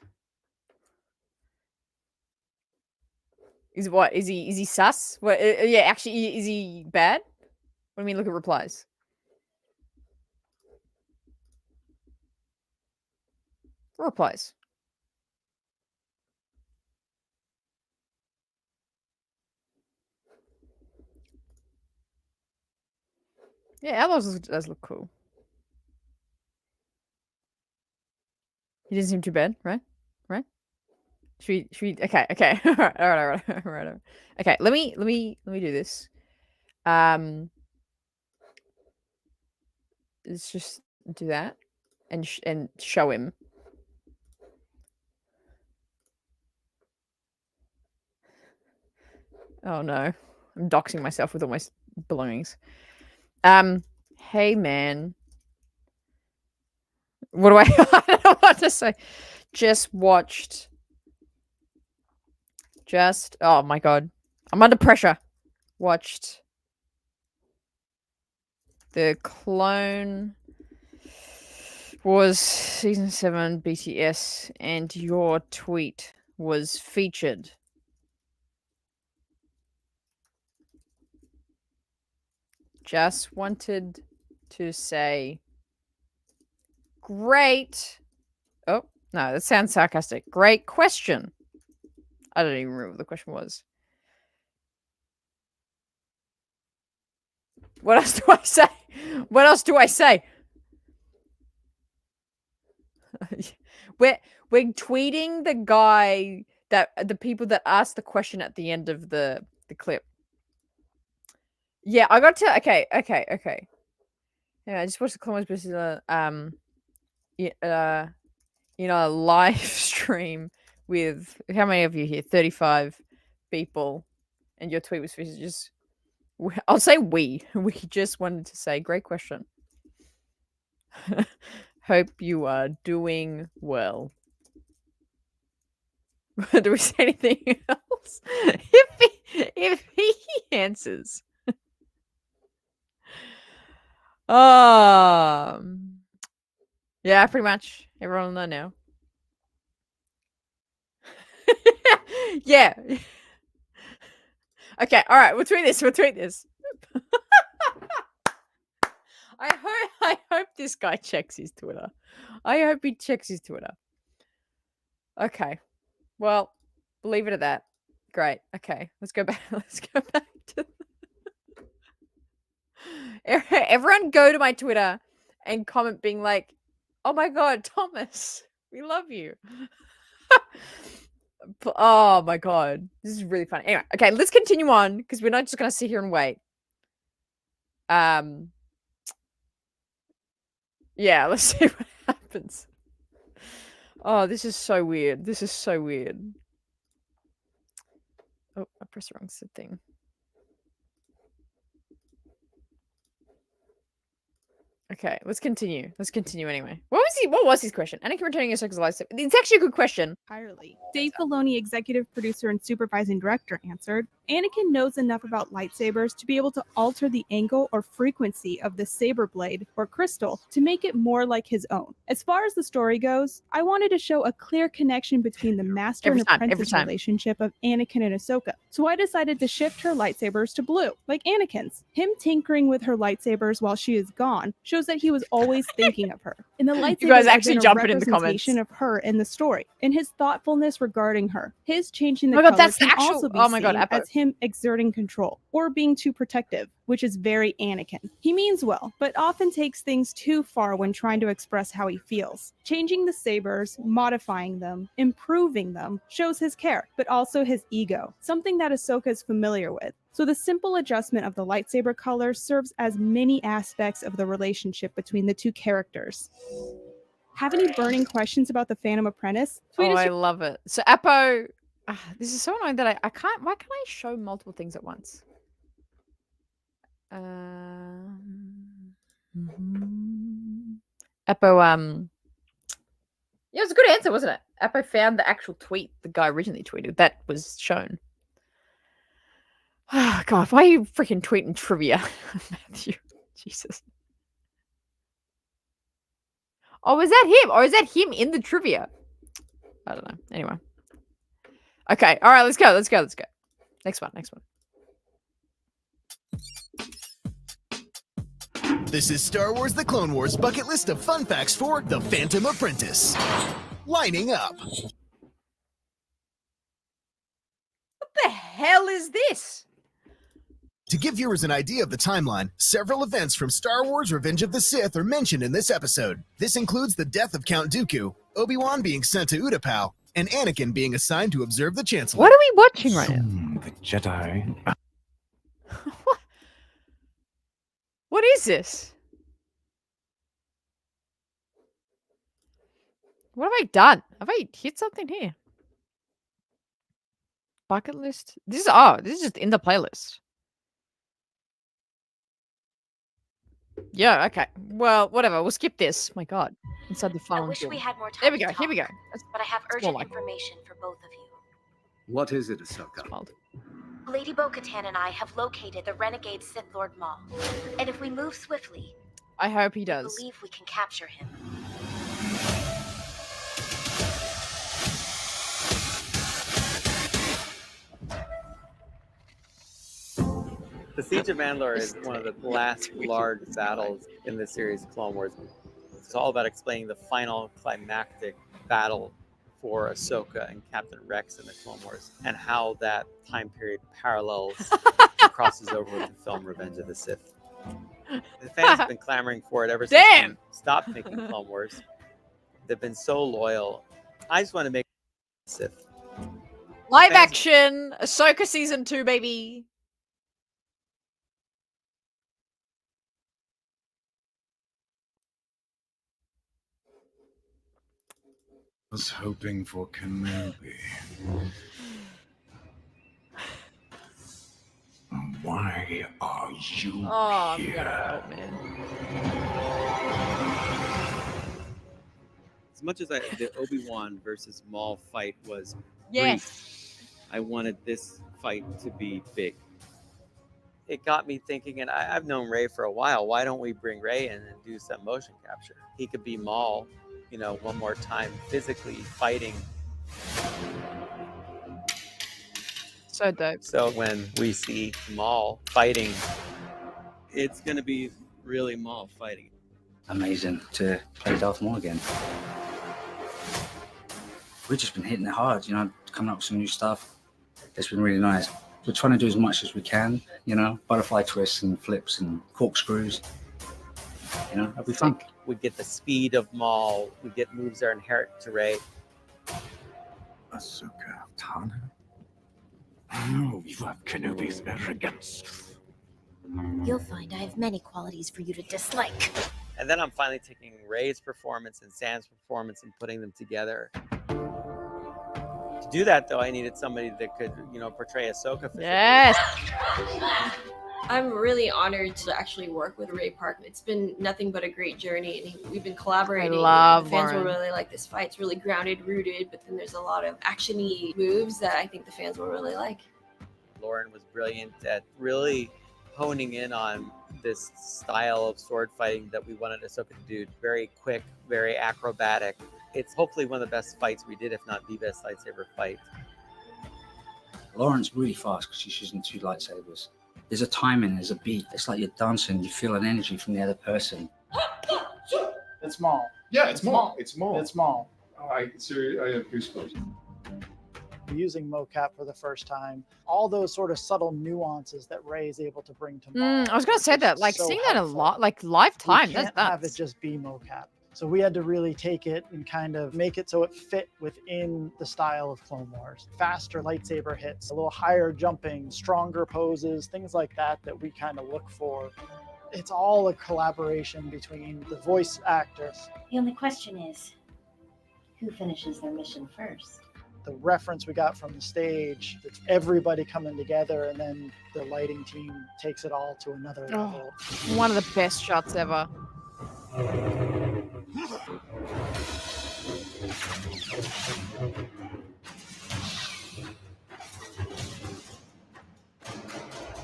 Is what? Is he sus? What? Yeah, actually, is he bad? What do you mean? Look at replies. Replies. Yeah, Outlaws does look cool. He doesn't seem too bad, right? Right? Should we? Okay. All right. Okay, let me do this. Let's just do that, and show him. Oh no, I'm doxing myself with all my belongings. Hey man, what do I? I don't know what to say. Just watched. Oh my god, I'm under pressure. Watched the Clone Wars Season 7 BTS, and your tweet was featured. Just wanted to say great. Oh, no, that sounds sarcastic. Great question. I don't even remember what the question was. What else do I say? What else do I say? We're tweeting the guy that the people that asked the question at the end of the clip. Yeah, I got to okay. Yeah, I just watched the Clone Wars versus a live stream with how many of you here? 35 people, and your tweet was just. I'll say we just wanted to say great question. Hope you are doing well. Do we say anything else? If he answers. Yeah, pretty much. Everyone will know now. Yeah. Okay, all right. We'll tweet this. I hope this guy checks his Twitter. I hope he checks his Twitter. Okay. Well, we'll leave it at that. Great. Okay. Let's go back to everyone go to my Twitter and comment being like, "Oh my god, Thomas, we love you." Oh my god. This is really fun. Anyway, okay, let's continue on because we're not just going to sit here and wait. Yeah, let's see what happens. Oh, this is so weird. Oh, I pressed the wrong thing. Okay, let's continue. Let's continue anyway. What was his question? Anakin returning Ahsoka's lightsaber. It's actually a good question. Entirely. Dave Filoni, executive producer and supervising director, answered, Anakin knows enough about lightsabers to be able to alter the angle or frequency of the saber blade or crystal to make it more like his own. As far as the story goes, I wanted to show a clear connection between the master and apprentice relationship of Anakin and Ahsoka. So I decided to shift her lightsabers to blue, like Anakin's. Him tinkering with her lightsabers while she is gone shows that he was always thinking of her. And the lightsabers You guys have actually been a jumping in the representation comments. of her in the story, and his thoughtfulness regarding her. His changing the Oh my God, color that's the can actual- also be oh my God, seen Apple. as him exerting control or being too protective, which is very Anakin. He means well, but often takes things too far when trying to express how he feels. Changing the sabers, modifying them, improving them, shows his care, but also his ego, something that Ahsoka is familiar with. So the simple adjustment of the lightsaber color serves as many aspects of the relationship between the two characters. Have any burning questions about the Phantom Apprentice? Tweet Oh, us I love it. So Apo, this is so annoying that I can't. Why can't I show multiple things at once? Apo, yeah, it was a good answer, wasn't it? Apo found the actual tweet the guy originally tweeted that was shown. Oh God, why are you freaking tweeting trivia, Matthew? Jesus. Oh, is that him? Or is that him in the trivia? I don't know. Anyway. Okay. All right. Let's go. Let's go. Let's go. Next one. Next one. This is Star Wars The Clone Wars bucket list of fun facts for The Phantom Apprentice. Lining up. What the hell is this? To give viewers an idea of the timeline, several events from Star Wars Revenge of the Sith are mentioned in this episode. This includes the death of Count Dooku, Obi-Wan being sent to Utapau, and Anakin being assigned to observe the Chancellor. What are we watching right now? The Jedi. What is this? What have I done? Have I hit something here? Bucket list? This is just in the playlist. Yeah, okay. Well, whatever. We'll skip this. My God. Inside the phone. I wish we had more time There we to go. Here we go. talk, but I have more urgent like- information for both of you. What is it, Ahsoka? Lady Bo-Katan and I have located the renegade Sith Lord Maul, and if we move swiftly, I hope he I does. believe we can capture him. The Siege of Mandalore is one of the last large battles in the series Clone Wars. It's all about explaining the final climactic battle for Ahsoka and Captain Rex in the Clone Wars, and how that time period parallels and crosses over with the film Revenge of the Sith. The fans have been clamoring for it ever since we stopped making Clone Wars. They've been so loyal. I just want to make Sith. Live action. Ahsoka season 2, baby. Was hoping for Kenobi. Why are you Oh, I'm here? gonna help, man. As much as the Obi-Wan versus Maul fight was Yes. brief, I wanted this fight to be big. It got me thinking, and I've known Ray for a while. Why don't we bring Ray in and do some motion capture? He could be Maul, one more time, physically fighting. So dope. So when we see Maul fighting, it's going to be really Maul fighting. Amazing to play Darth Maul again. We've just been hitting it hard, coming up with some new stuff. It's been really nice. We're trying to do as much as we can, butterfly twists and flips and corkscrews. That'll be fun. We get the speed of Maul. We get moves that are inherent to Ray. Ahsoka, Tana. Oh, you have Kenobi's arrogance. You'll find I have many qualities for you to dislike. And then I'm finally taking Ray's performance and Sam's performance and putting them together to To do that, though, I needed somebody that could, portray Ahsoka physically. Yes. I'm really honored to actually work with Ray Park. It's been nothing but a great journey, and we've been collaborating. love the fans will Lauren. really like this fight. It's really grounded, rooted, but then there's a lot of action-y moves that I think the fans will really like. Lauren was brilliant at really honing in on this style of sword fighting that we wanted Ahsoka to do. Very quick, very acrobatic. It's hopefully one of the best fights we did, if not the best lightsaber fight. Lauren's really fast because she's using 2 lightsabers. There's a timing, there's a beat. It's like you're dancing, you feel an energy from the other person. It's Maul. Yeah, it's Maul. It's Maul. It's Maul. Oh, I have goosebumps. Using mocap for the first time, all those sort of subtle nuances that Ray is able to bring to Maul. I was gonna say that, like, so seeing that a helpful. lot, like, lifetime. We That's can't have it nuts. just be mocap. So we had to really take it and kind of make it so it fit within the style of Clone Wars. Faster lightsaber hits, a little higher jumping, stronger poses, things like that that we kind of look for. It's all a collaboration between the voice actors. The only question is, who finishes their mission first? The reference we got from the stage, it's everybody coming together, and then the lighting team takes it all to another level. One of the best shots ever.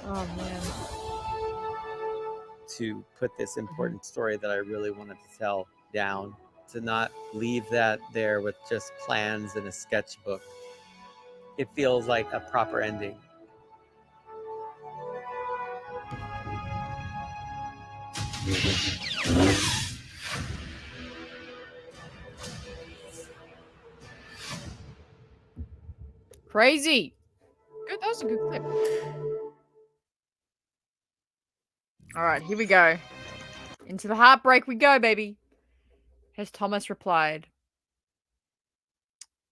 Oh man. To put this important story that I really wanted to tell down, to not leave that there with just plans and a sketchbook. It feels like a proper ending. Crazy. Good. That was a good clip. All right, here we go. Into the heartbreak we go, baby. Has Thomas replied?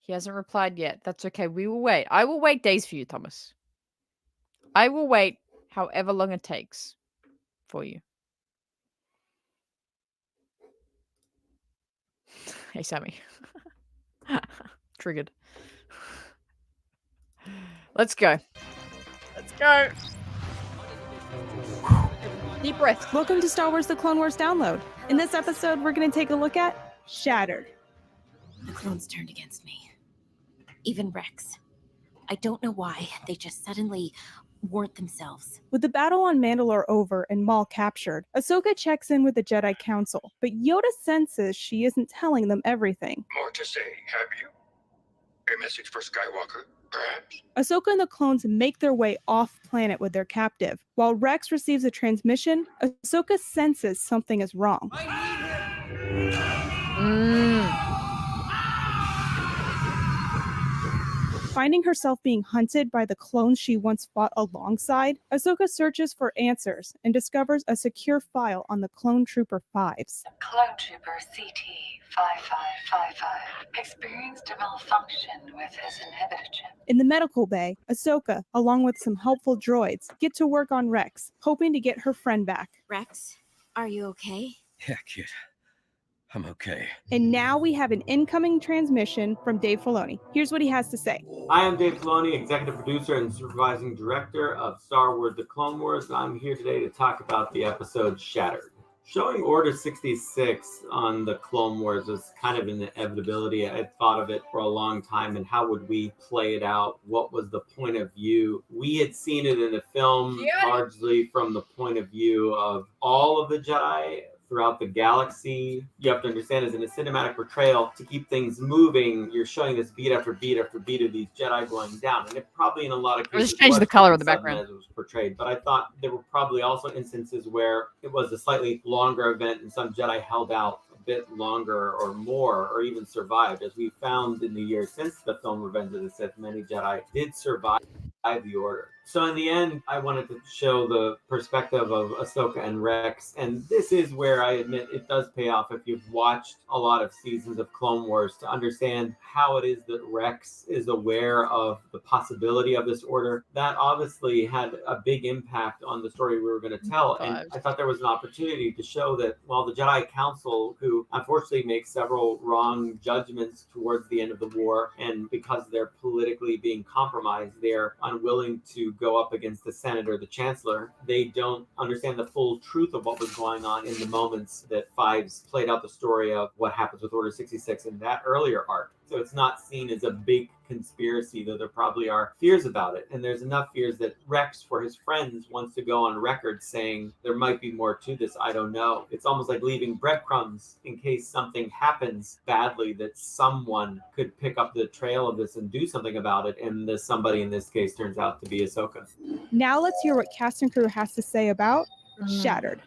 He hasn't replied yet. That's okay. We will wait. I will wait days for you, Thomas. I will wait however long it takes for you. Hey, Sammy. Triggered. Let's go. Let's go. Deep breath. Welcome to Star Wars The Clone Wars Download. In this episode, we're going to take a look at Shattered. The clones turned against me. Even Rex. I don't know why. They just suddenly weren't themselves. With the battle on Mandalore over and Maul captured, Ahsoka checks in with the Jedi Council, but Yoda senses she isn't telling them everything. More to say, have you? A message for Skywalker, perhaps? Ahsoka and the clones make their way off planet with their captive. While Rex receives a transmission, Ahsoka senses something is wrong. Finding herself being hunted by the clones she once fought alongside, Ahsoka searches for answers and discovers a secure file on the Clone Trooper 5s. Clone Trooper CT-5555 experienced a malfunction with his inhibitor chip. In the medical bay, Ahsoka, along with some helpful droids, get to work on Rex, hoping to get her friend back. Rex, are you okay? Yeah, kid. I'm okay. And now we have an incoming transmission from Dave Filoni. Here's what he has to say. I am Dave Filoni, executive producer and supervising director of Star Wars The Clone Wars. I'm here today to talk about the episode Shattered. Showing Order 66 on the Clone Wars was kind of an inevitability. I had thought of it for a long time, and how would we play it out? What was the point of view? We had seen it in the film largely from the point of view of all of the Jedi throughout the galaxy. You have to understand, as in a cinematic portrayal, to keep things moving, you're showing this beat after beat after beat of these Jedi going down. And it probably in a lot of cases just change the color of the sudden background as it was portrayed. But I thought there were probably also instances where it was a slightly longer event and some Jedi held out a bit longer or more, or even survived. As we found in the years since the film Revenge of the Sith, many Jedi did survive the Order. So in the end, I wanted to show the perspective of Ahsoka and Rex, and this is where I admit it does pay off if you've watched a lot of seasons of Clone Wars to understand how it is that Rex is aware of the possibility of this order. That obviously had a big impact on the story we were going to tell, and I thought there was an opportunity to show that while the Jedi Council, who unfortunately makes several wrong judgments towards the end of the war, and because they're politically being compromised, they're unwilling to go up against the Senate or the Chancellor. They don't understand the full truth of what was going on in the moments that Fives played out the story of what happens with Order 66 in that earlier arc. So it's not seen as a big conspiracy, though there probably are fears about it. And there's enough fears that Rex, for his friends, wants to go on record saying there might be more to this. I don't know. It's almost like leaving breadcrumbs in case something happens badly that someone could pick up the trail of this and do something about it. And the somebody in this case turns out to be Ahsoka. Now let's hear what cast and crew has to say about Shattered.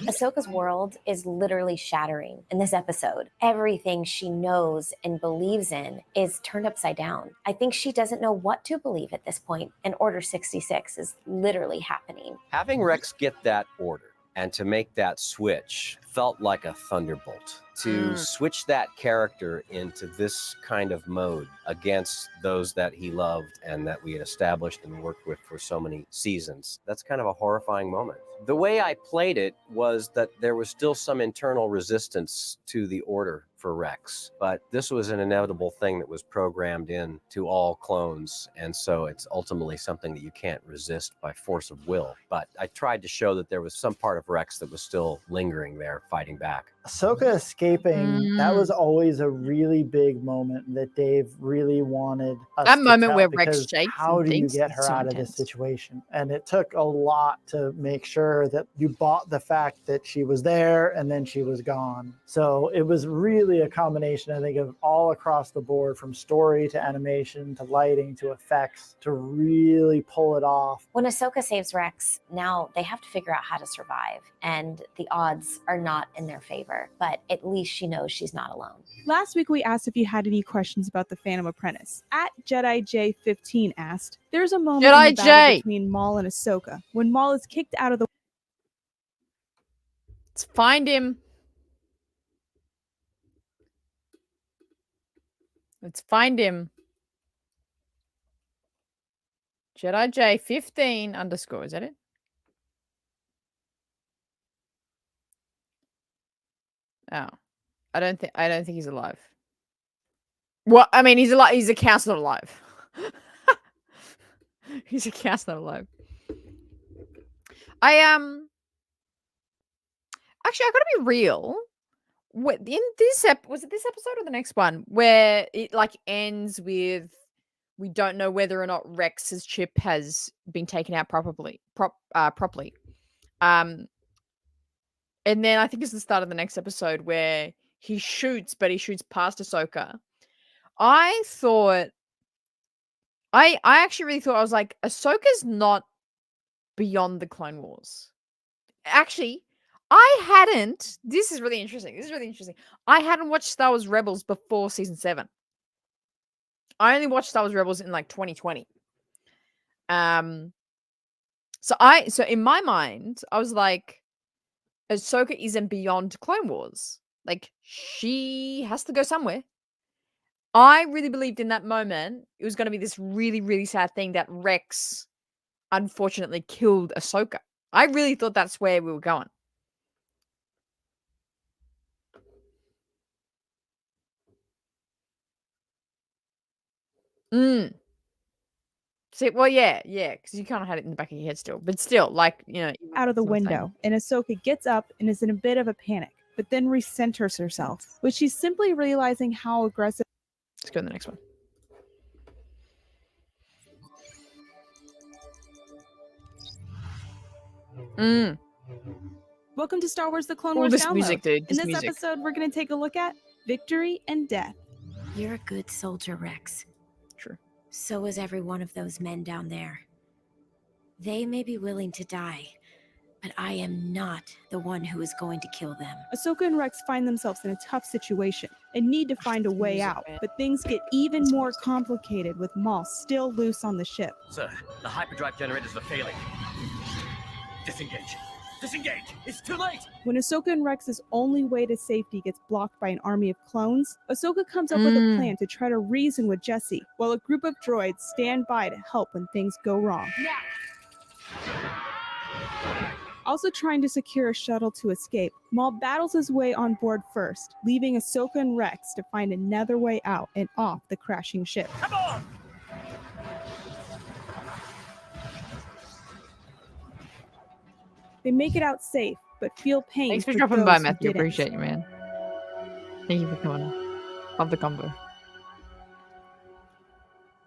Ahsoka's world is literally shattering in this episode. Everything she knows and believes in is turned upside down. I think she doesn't know what to believe at this point, and Order 66 is literally happening. Having Rex get that order and to make that switch felt like a thunderbolt. To switch that character into this kind of mode against those that he loved and that we had established and worked with for so many seasons, that's kind of a horrifying moment. The way I played it was that there was still some internal resistance to the order for Rex, but this was an inevitable thing that was programmed in to all clones, and so it's ultimately something that you can't resist by force of will. But I tried to show that there was some part of Rex that was still lingering there, fighting back. Ahsoka escaping, that was always a really big moment that Dave really wanted us That to moment tell, where Rex because shakes how and do you thinks get it's her so out of intense. this situation? And it took a lot to make sure that you bought the fact that she was there and then she was gone. So it was really a combination, I think, of all across the board, from story to animation to lighting to effects, to really pull it off. When Ahsoka saves Rex, now they have to figure out how to survive, and the odds are not in their favor, but at least she knows she's not alone. Last week, we asked if you had any questions about the Phantom Apprentice. At JediJ15 asked, there's a moment in the battle between Maul and Ahsoka when Maul is kicked out of the... Let's find him. Let's find him. JediJ15 _ is that it? Oh. I don't think he's alive. Well, I mean, he's alive. He's a cow's not alive. He's a cow's not alive. Actually, I gotta be real. In this was it this episode or the next one where it like ends with we don't know whether or not Rex's chip has been taken out properly. And then I think it's the start of the next episode where he shoots, but he shoots past Ahsoka. I actually really thought, I was like, Ahsoka's not beyond the Clone Wars. Actually, this is really interesting. I hadn't watched Star Wars Rebels before season 7. I only watched Star Wars Rebels in like 2020. So in my mind, I was like, Ahsoka isn't beyond Clone Wars. Like, she has to go somewhere. I really believed in that moment it was going to be this really, really sad thing that Rex unfortunately killed Ahsoka. I really thought that's where we were going. See, well, yeah, because you kind of had it in the back of your head still. But still, like, you know. out of the window, and Ahsoka gets up and is in a bit of a panic, but then recenters herself, which she's simply realizing how aggressive... Let's go to the next one. Welcome to Star Wars The Clone Wars this Download. music, dude. In this episode, we're going to take a look at victory and death. You're a good soldier, Rex. True. So is every one of those men down there. They may be willing to die, but I am not the one who is going to kill them. Ahsoka and Rex find themselves in a tough situation and need to find a way out, but things get even more complicated with Maul still loose on the ship. Sir, the hyperdrive generators are failing. Disengage. Disengage! It's too late! When Ahsoka and Rex's only way to safety gets blocked by an army of clones, Ahsoka comes up with a plan to try to reason with Jesse, while a group of droids stand by to help when things go wrong. Also trying to secure a shuttle to escape, Maul battles his way on board first, leaving Ahsoka and Rex to find another way out and off the crashing ship. Come on! They make it out safe, but feel pain. Thanks for for dropping by, those who Matthew. didn't. Appreciate you, man. Thank you for coming. Love the combo.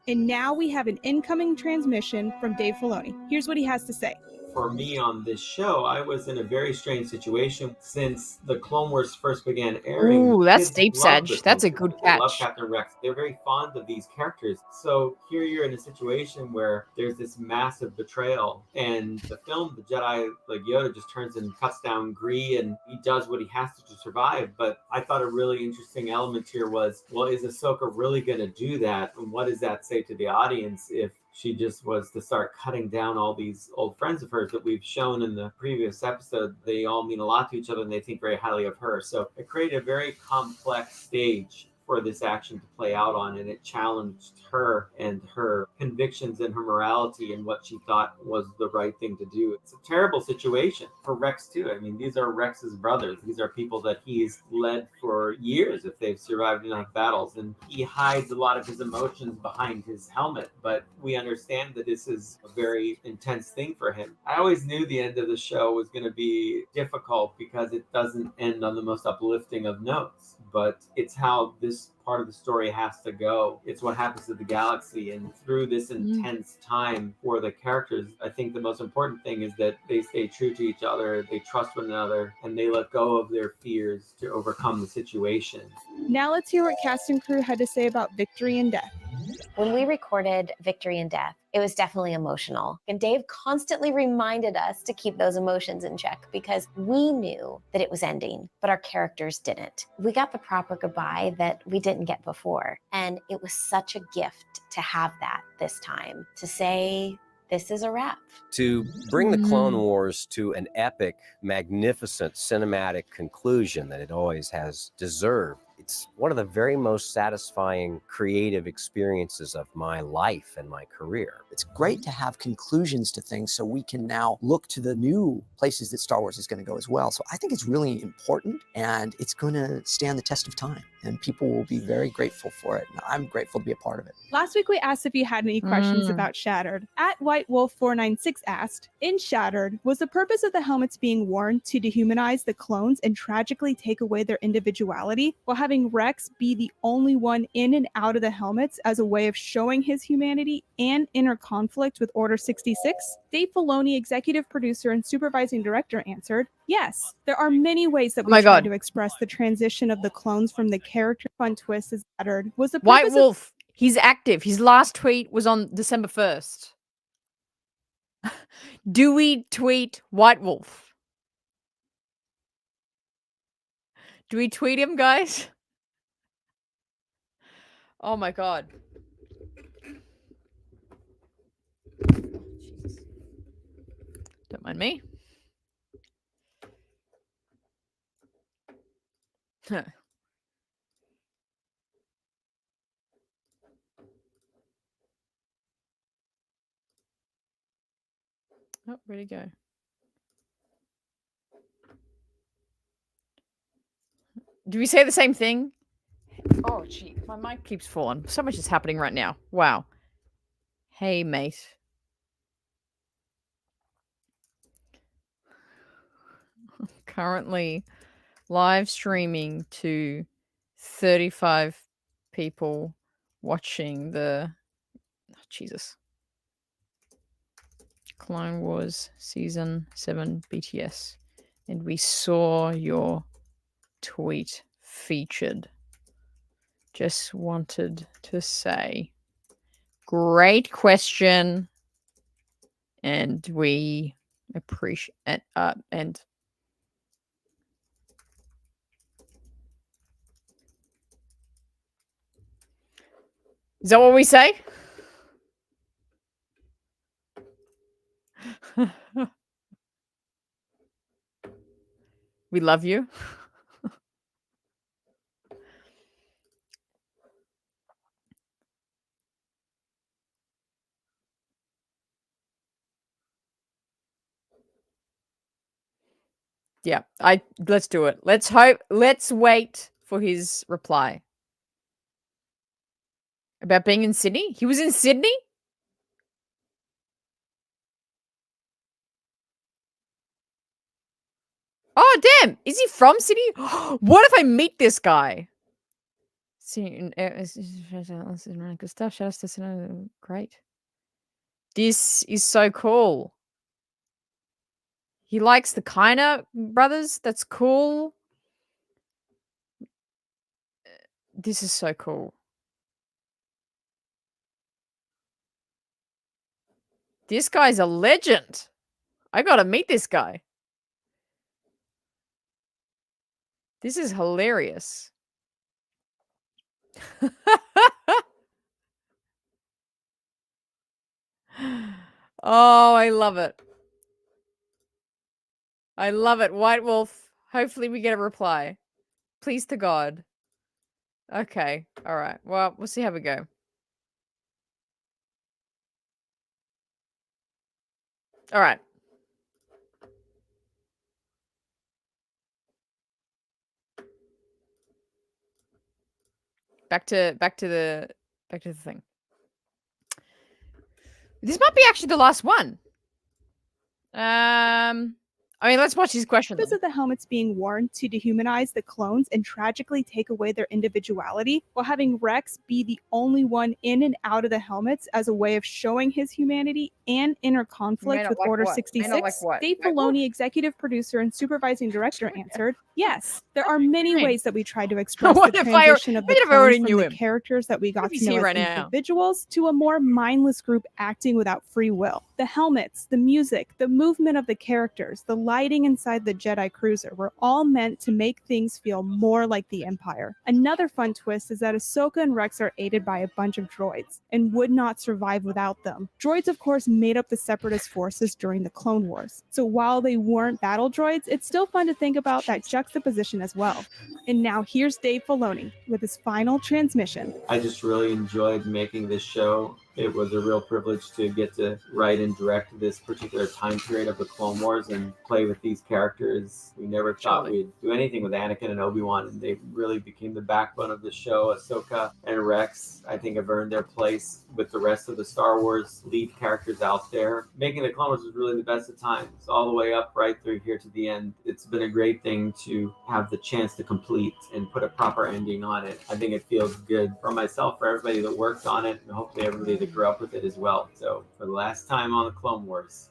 And now we have an incoming transmission from Dave Filoni. Here's what he has to say. For me on this show, I was in a very strange situation since the Clone Wars first began airing. Ooh, that's Kids deep, love the Sag. That's a Clone good Wars. They love catch. Captain Rex. They're very fond of these characters. So here you're in a situation where there's this massive betrayal, and the film, the Jedi, like Yoda, just turns and cuts down Gree, and he does what he has to survive. But I thought a really interesting element here was, well, is Ahsoka really going to do that? And what does that say to the audience if she just was to start cutting down all these old friends of hers that we've shown in the previous episode? They all mean a lot to each other and they think very highly of her. So it created a very complex stage for this action to play out on, and it challenged her and her convictions and her morality and what she thought was the right thing to do. It's a terrible situation for Rex too. I mean, these are Rex's brothers. These are people that he's led for years if they've survived enough battles, and he hides a lot of his emotions behind his helmet, but we understand that this is a very intense thing for him. I always knew the end of the show was going to be difficult because it doesn't end on the most uplifting of notes, but it's how this part of the story has to go. It's what happens to the galaxy, and through this intense time for the characters, I think the most important thing is that they stay true to each other, they trust one another, and they let go of their fears to overcome the situation. Now let's hear what cast and crew had to say about Victory and Death. When we recorded Victory and Death, it was definitely emotional. And Dave constantly reminded us to keep those emotions in check because we knew that it was ending, but our characters didn't. We got the proper goodbye that we didn't get before. And it was such a gift to have that this time, to say, this is a wrap. To bring the Clone Wars to an epic, magnificent cinematic conclusion that it always has deserved, it's one of the very most satisfying creative experiences of my life and my career. It's great to have conclusions to things so we can now look to the new places that Star Wars is going to go as well. So I think it's really important, and it's going to stand the test of time, and people will be very grateful for it. And I'm grateful to be a part of it. Last week we asked if you had any questions about Shattered. @WhiteWolf496 asked, in Shattered, was the purpose of the helmets being worn to dehumanize the clones and tragically take away their individuality, while having Rex be the only one in and out of the helmets as a way of showing his humanity and inner conflict with Order 66? Dave Filoni, executive producer and supervising director, answered, yes, there are many ways that we try to express the transition of the clones from the character fun twist as Shattered. Was the White Wolf, he's active. His last tweet was on December 1st. Do we tweet White Wolf? Do we tweet him, guys? Oh my god. Jesus. Don't mind me. Huh. Oh, where'd he go? Do we say the same thing? Oh, gee, my mic keeps falling. So much is happening right now. Wow. Hey, mate. Currently live streaming to 35 people watching the... Oh, Jesus. Clone Wars Season 7 BTS. And we saw your tweet featured. Just wanted to say, great question. And we Appreciate and is that what we say? We love you. Yeah, let's do it. Let's wait for his reply. About being in Sydney? He was in Sydney? Oh, damn. Is he from Sydney? What if I meet this guy? See, good stuff. Shout out to great. This is so cool. He likes the Kiner brothers. That's cool. This is so cool. This guy's a legend. I gotta meet this guy. This is hilarious. Oh, I love it. I love it. White Wolf. Hopefully we get a reply. Please to God. Okay. All right. Well, we'll see how we go. All right. Back to the thing. This might be actually the last one. I mean, let's watch his question. Because of the helmets being worn to dehumanize the clones and tragically take away their individuality, while having Rex be the only one in and out of the helmets as a way of showing his humanity and inner conflict with Order 66, Dave Filoni, executive producer and supervising director, answered, "Yes, there are many ways that we try to express the transition of the clones from the characters that we got to know as individuals to a more mindless group acting without free will. The helmets, the music, the movement of the characters, the lighting inside the Jedi cruiser were all meant to make things feel more like the Empire. Another fun twist is that Ahsoka and Rex are aided by a bunch of droids and would not survive without them. Droids, of course, made up the Separatist forces during the Clone Wars. So while they weren't battle droids, it's still fun to think about that juxtaposition as well. And now here's Dave Filoni with his final transmission. I just really enjoyed making this show. It was a real privilege to get to write and direct this particular time period of the Clone Wars and play with these characters. We never thought we'd do anything with Anakin and Obi-Wan, and they really became the backbone of the show. Ahsoka and Rex, I think, have earned their place with the rest of the Star Wars lead characters out there. Making the Clone Wars was really the best of times, all the way up right through here to the end. It's been a great thing to have the chance to complete and put a proper ending on it. I think it feels good for myself, for everybody that worked on it, and hopefully everybody that grew up with it as well. So for the last time on the Clone Wars,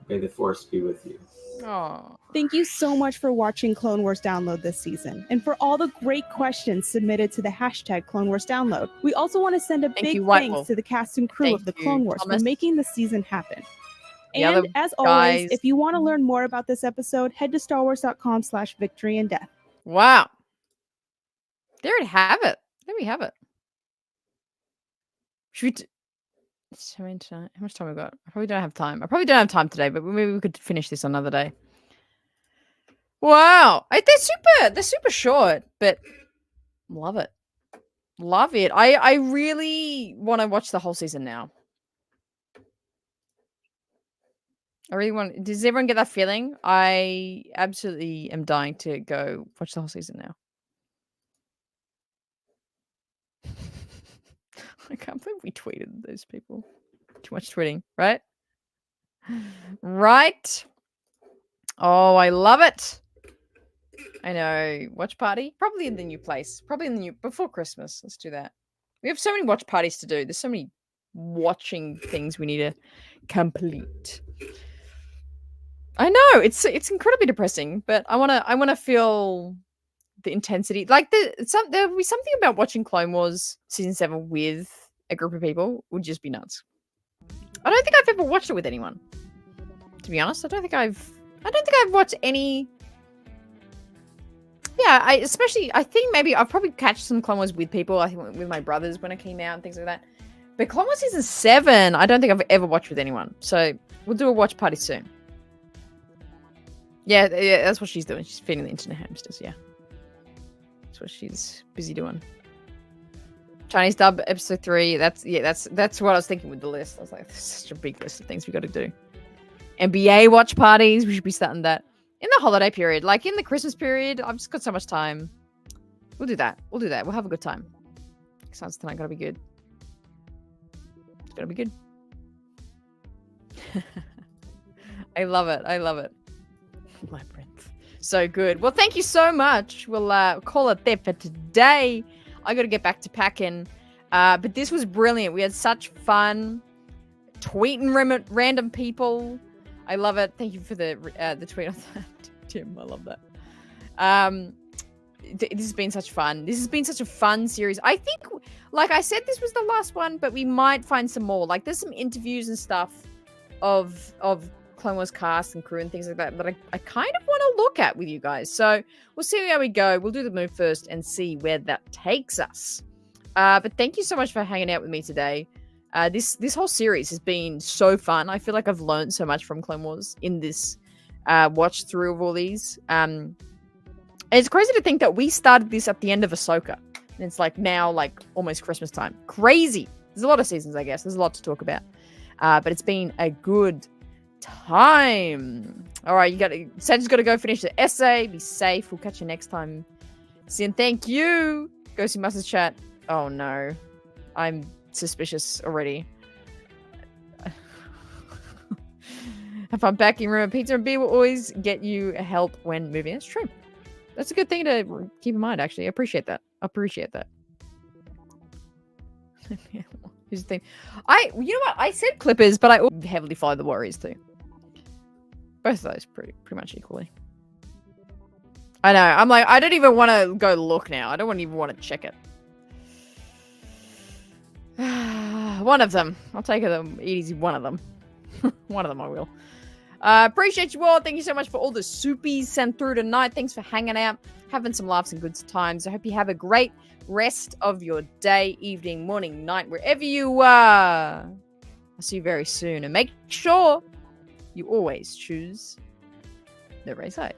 may the Force be with you. Aww. Thank you so much for watching Clone Wars Download this season, and for all the great questions submitted to the hashtag Clone Wars Download. We also want to send a big thanks to the cast and crew of the Clone Wars for making the season happen. And as always, if you want to learn more about this episode, head to starwars.com/victory and death. Wow. There we have it. There we have it. Should we how much time we got? I probably don't have time. I probably don't have time today, but maybe we could finish this another day. Wow. They're super short, but love it. Love it. I really want to watch the whole season now. I really want. Does everyone get that feeling? I absolutely am dying to go watch the whole season now. I can't believe we tweeted those people. Too much tweeting, right? Right. Oh, I love it. I know. Watch party? Probably in the new place. Probably in the new before Christmas. Let's do that. We have so many watch parties to do. There's so many watching things we need to complete. I know. It's incredibly depressing, but I wanna feel the intensity. Like there'll be something about watching Clone Wars season 7 with a group of people would just be nuts. I don't think I've ever watched it with anyone. To be honest, I don't think I've watched any. Yeah, I think maybe I've probably catched some Clone Wars with people. I think with my brothers when it came out and things like that. But Clone Wars season 7, I don't think I've ever watched with anyone. So we'll do a watch party soon. Yeah, that's what she's doing. She's feeding the internet hamsters. Yeah, that's what she's busy doing. Chinese dub episode 3. That's what I was thinking with the list. I was like, this is such a big list of things we got to do. NBA watch parties. We should be starting that in the holiday period, like in the Christmas period. I've just got so much time. We'll do that. We'll have a good time. Sounds tonight gotta be good. It's gonna be good. I love it. Labyrinth. So good. Well, thank you so much. We'll call it there for today. I got to get back to packing. But this was brilliant. We had such fun tweeting random people. I love it. Thank you for the tweet on that, Tim. I love that. This has been such fun. This has been such a fun series. I think, like I said, this was the last one, but we might find some more. Like, there's some interviews and stuff of Clone Wars cast and crew and things like that I kind of want to look at with you guys. So we'll see how we go. We'll do the move first and see where that takes us. But thank you so much for hanging out with me today. This whole series has been so fun. I feel like I've learned so much from Clone Wars in this watch through of all these. And it's crazy to think that we started this at the end of Ahsoka. And it's like now like almost Christmas time. Crazy. There's a lot of seasons, I guess. There's a lot to talk about. But it's been a good time. All right, Sandra's got to go finish the essay. Be safe. We'll catch you next time. Sin, thank you. Go see Mustard's chat. Oh no, I'm suspicious already. Have fun packing. Remember, pizza and beer will always get you help when moving. That's true. That's a good thing to keep in mind. Actually, I appreciate that. Here's the thing. You know what? I said Clippers, but I heavily follow the Warriors too. Both of those pretty much equally. I know. I'm like, I don't even want to go look now. I don't even want to check it. One of them. I'll take them easy. One of them. One of them I will. Appreciate you all. Thank you so much for all the soupies sent through tonight. Thanks for hanging out, having some laughs and good times. I hope you have a great rest of your day, evening, morning, night, wherever you are. I'll see you very soon. And make sure you always choose the right side.